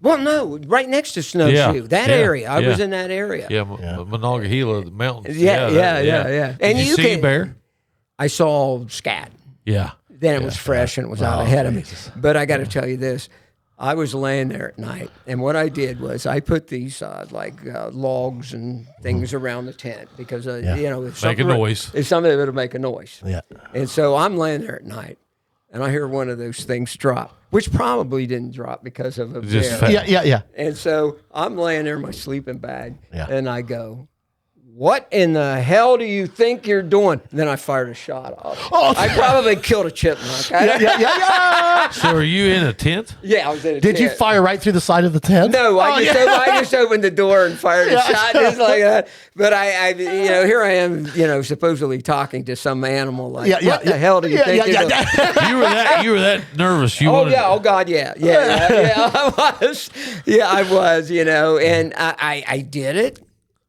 Well, no, right next to Snowshoe. Yeah, That yeah, area. I was yeah. in that area. Yeah, Monongahela, the mountains. Yeah. Did And you see a can- bear? I saw scat. Yeah. Then it was fresh and it was out ahead of me. But I got to tell you this. I was laying there at night, and what I did was I put these logs and things around the tent because if Make a noise. If something would make a noise. Yeah. And so I'm laying there at night, and I hear one of those things drop, which probably didn't drop because of a Just bear. fell. Yeah. And so I'm laying there in my sleeping bag, Yeah. and I go, what in the hell do you think you're doing? And then I fired a shot off. Oh. I probably killed a chipmunk. Yeah. So are you in a tent? Yeah, I was in a Did you tent. fire right through the side of the tent? No, I just opened the door and fired a shot just like that. But I here I am, supposedly talking to some animal like, what the hell do you think you're doing? You were that nervous. You Oh wanted, yeah! Oh God! Yeah! I was. Yeah, I was. And I did it,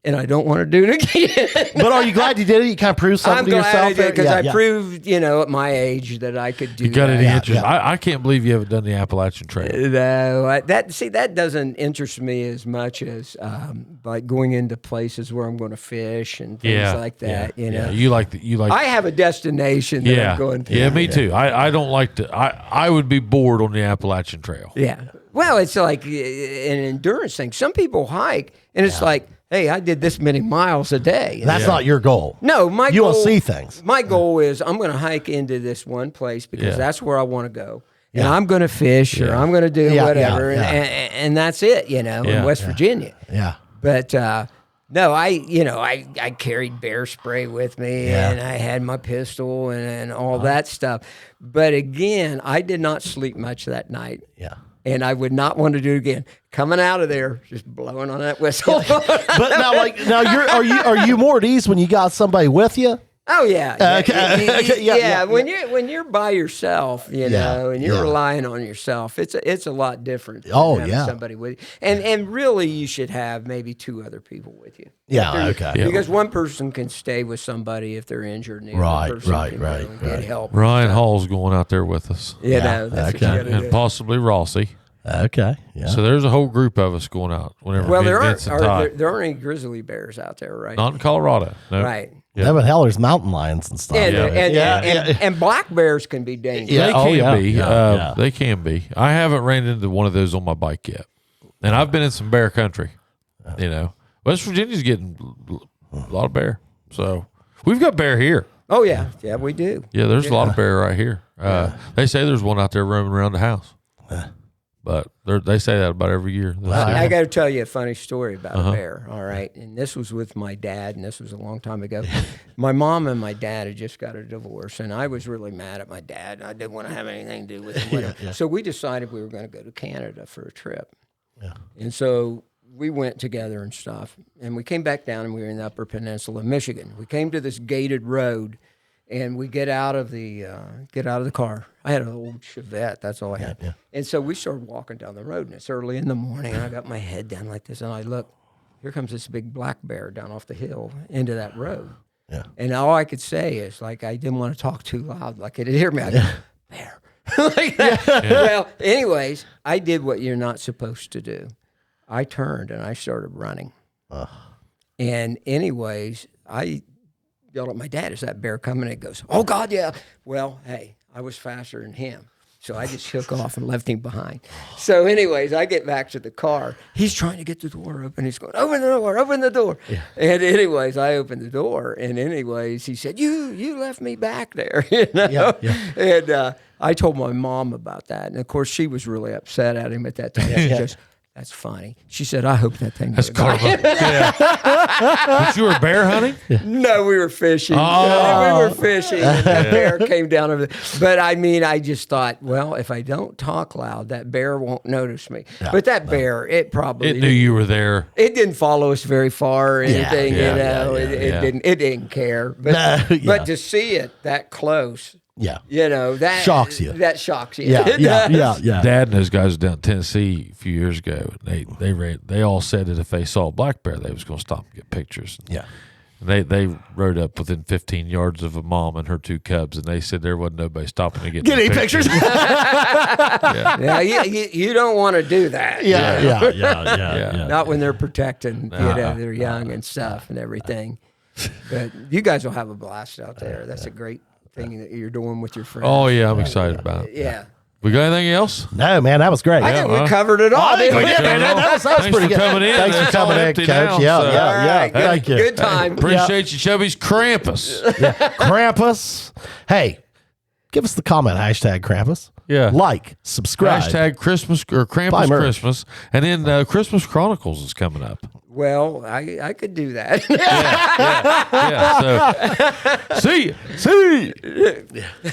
and I don't want to do it again. But are you glad you did it? You kind of proved something I'm to glad yourself I did because Yeah. I proved, at my age that I could do You got that. any interest? yeah. I can't believe you haven't done the Appalachian Trail. No, that doesn't interest me as much as like going into places where I'm going to fish and things like that. Yeah. You like I have a destination that I'm going to. Yeah, me too. I don't like to. I would be bored on the Appalachian Trail. Yeah. Well, it's like an endurance thing. Some people hike, and it's like, hey, I did this many miles a day. That's not your goal. No, You want to see things. My goal is I'm going to hike into this one place because that's where I want to go. And Yeah. I'm going to fish or I'm going to do Yeah, whatever. yeah, yeah. And that's it, in West Virginia. Yeah. But no, I carried bear spray with me and I had my pistol and all that stuff. But again, I did not sleep much that night. Yeah. And I would not want to do it again. Coming out of there, just blowing on that whistle. But are you more at ease when you got somebody with you? Oh yeah, Okay. yeah. When you're by yourself, Yeah, and you're yeah. relying on yourself, it's a lot different. than Oh, having yeah. somebody with you, and really you should have maybe 2 other people with you. Yeah. Okay. Yeah. Because one person can stay with somebody if they're injured, and the Right, other person right, can right, go and get right. help. Ryan Hall's going out there with us, That's okay. what you gotta do. and possibly Rossi. Okay. Yeah. So there's a whole group of us going out. Whenever Well, me and there Vince and Todd. aren't any grizzly bears out there, right? Not in Colorado. No. Right. Yeah. But hell, there's mountain lions and stuff. And black bears can be dangerous. Yeah. They Oh, can yeah. be. Yeah. They can be. I haven't ran into one of those on my bike yet, and I've been in some bear country. West Virginia's getting a lot of bear, so we've got bear here. Oh yeah, we do. Yeah, there's a lot of bear right here. They say there's one out there roaming around the house, but they say that about every year. I got to tell you a funny story about a bear. All right, and this was with my dad, and this was a long time ago. My mom and my dad had just got a divorce, and I was really mad at my dad. I didn't want to have anything to do with him. So we decided we were going to go to Canada for a trip. Yeah. And so we went together and stuff, and we came back down, and we were in the Upper Peninsula of Michigan. We came to this gated road, and we get out of the car. I had an old Chevette. That's all I had. Yeah. And so we started walking down the road, and it's early in the morning, and I got my head down like this, and I look. Here comes this big black bear down off the hill into that road. Yeah. And all I could say is, like, I didn't want to talk too loud, like it'd hear me. I go, bear. Like that. Well, anyways, I did what you're not supposed to do. I turned and I started running. And anyways, I yelled at my dad, "Is that bear coming?" And he goes, "Oh God, yeah." Well, hey, I was faster than him. So I just took off and left him behind. So anyways, I get back to the car. He's trying to get the door open. He's going, "Open the door, open the door." Yeah. And anyways, I opened the door. And anyways, he said, you left me back there. Yeah. And I told my mom about that. And of course, she was really upset at him at that time. She goes, "That's funny." She said, "I hope that thing." That's karma. But you were bear hunting? No, we were fishing. Oh. We were fishing. And that bear came down over there. But I mean, I just thought, well, if I don't talk loud, that bear won't notice me. But that bear, it probably It knew you were there. It didn't follow us very far or anything, yeah, It didn't care. But but to see it that close, Yeah. that Shocks you. That shocks you. Yeah. It Yeah. does. Yeah. Yeah. Dad and those guys down in Tennessee a few years ago. They all said that if they saw a black bear, they was going to stop and get pictures. Yeah. And they rode up within 15 yards of a mom and her 2 cubs, and they said there wasn't nobody stopping to get Get any any pictures? Yeah, you don't want to do that. Yeah. Not when they're protecting, they're young and stuff and everything. But you guys will have a blast out there. That's a great thing that you're doing with your friends. Oh, yeah, I'm excited about it. Yeah. We got anything else? No, man, that was great. I think we covered it all. didn't we? Yeah, man, that was Thanks pretty for good. coming in. Thanks for It's all coming in, empty Coach. now, Yeah, so- All yeah. right, Thank you. Good time. Appreciate you, Chubby's Krampus. Krampus. Hey, give us the comment, #Krampus. Yeah. Like, subscribe. #Christmas or Buy Krampus merch. Christmas. And then Christmas Chronicles is coming up. Well, I could do that. Yeah. So, see you.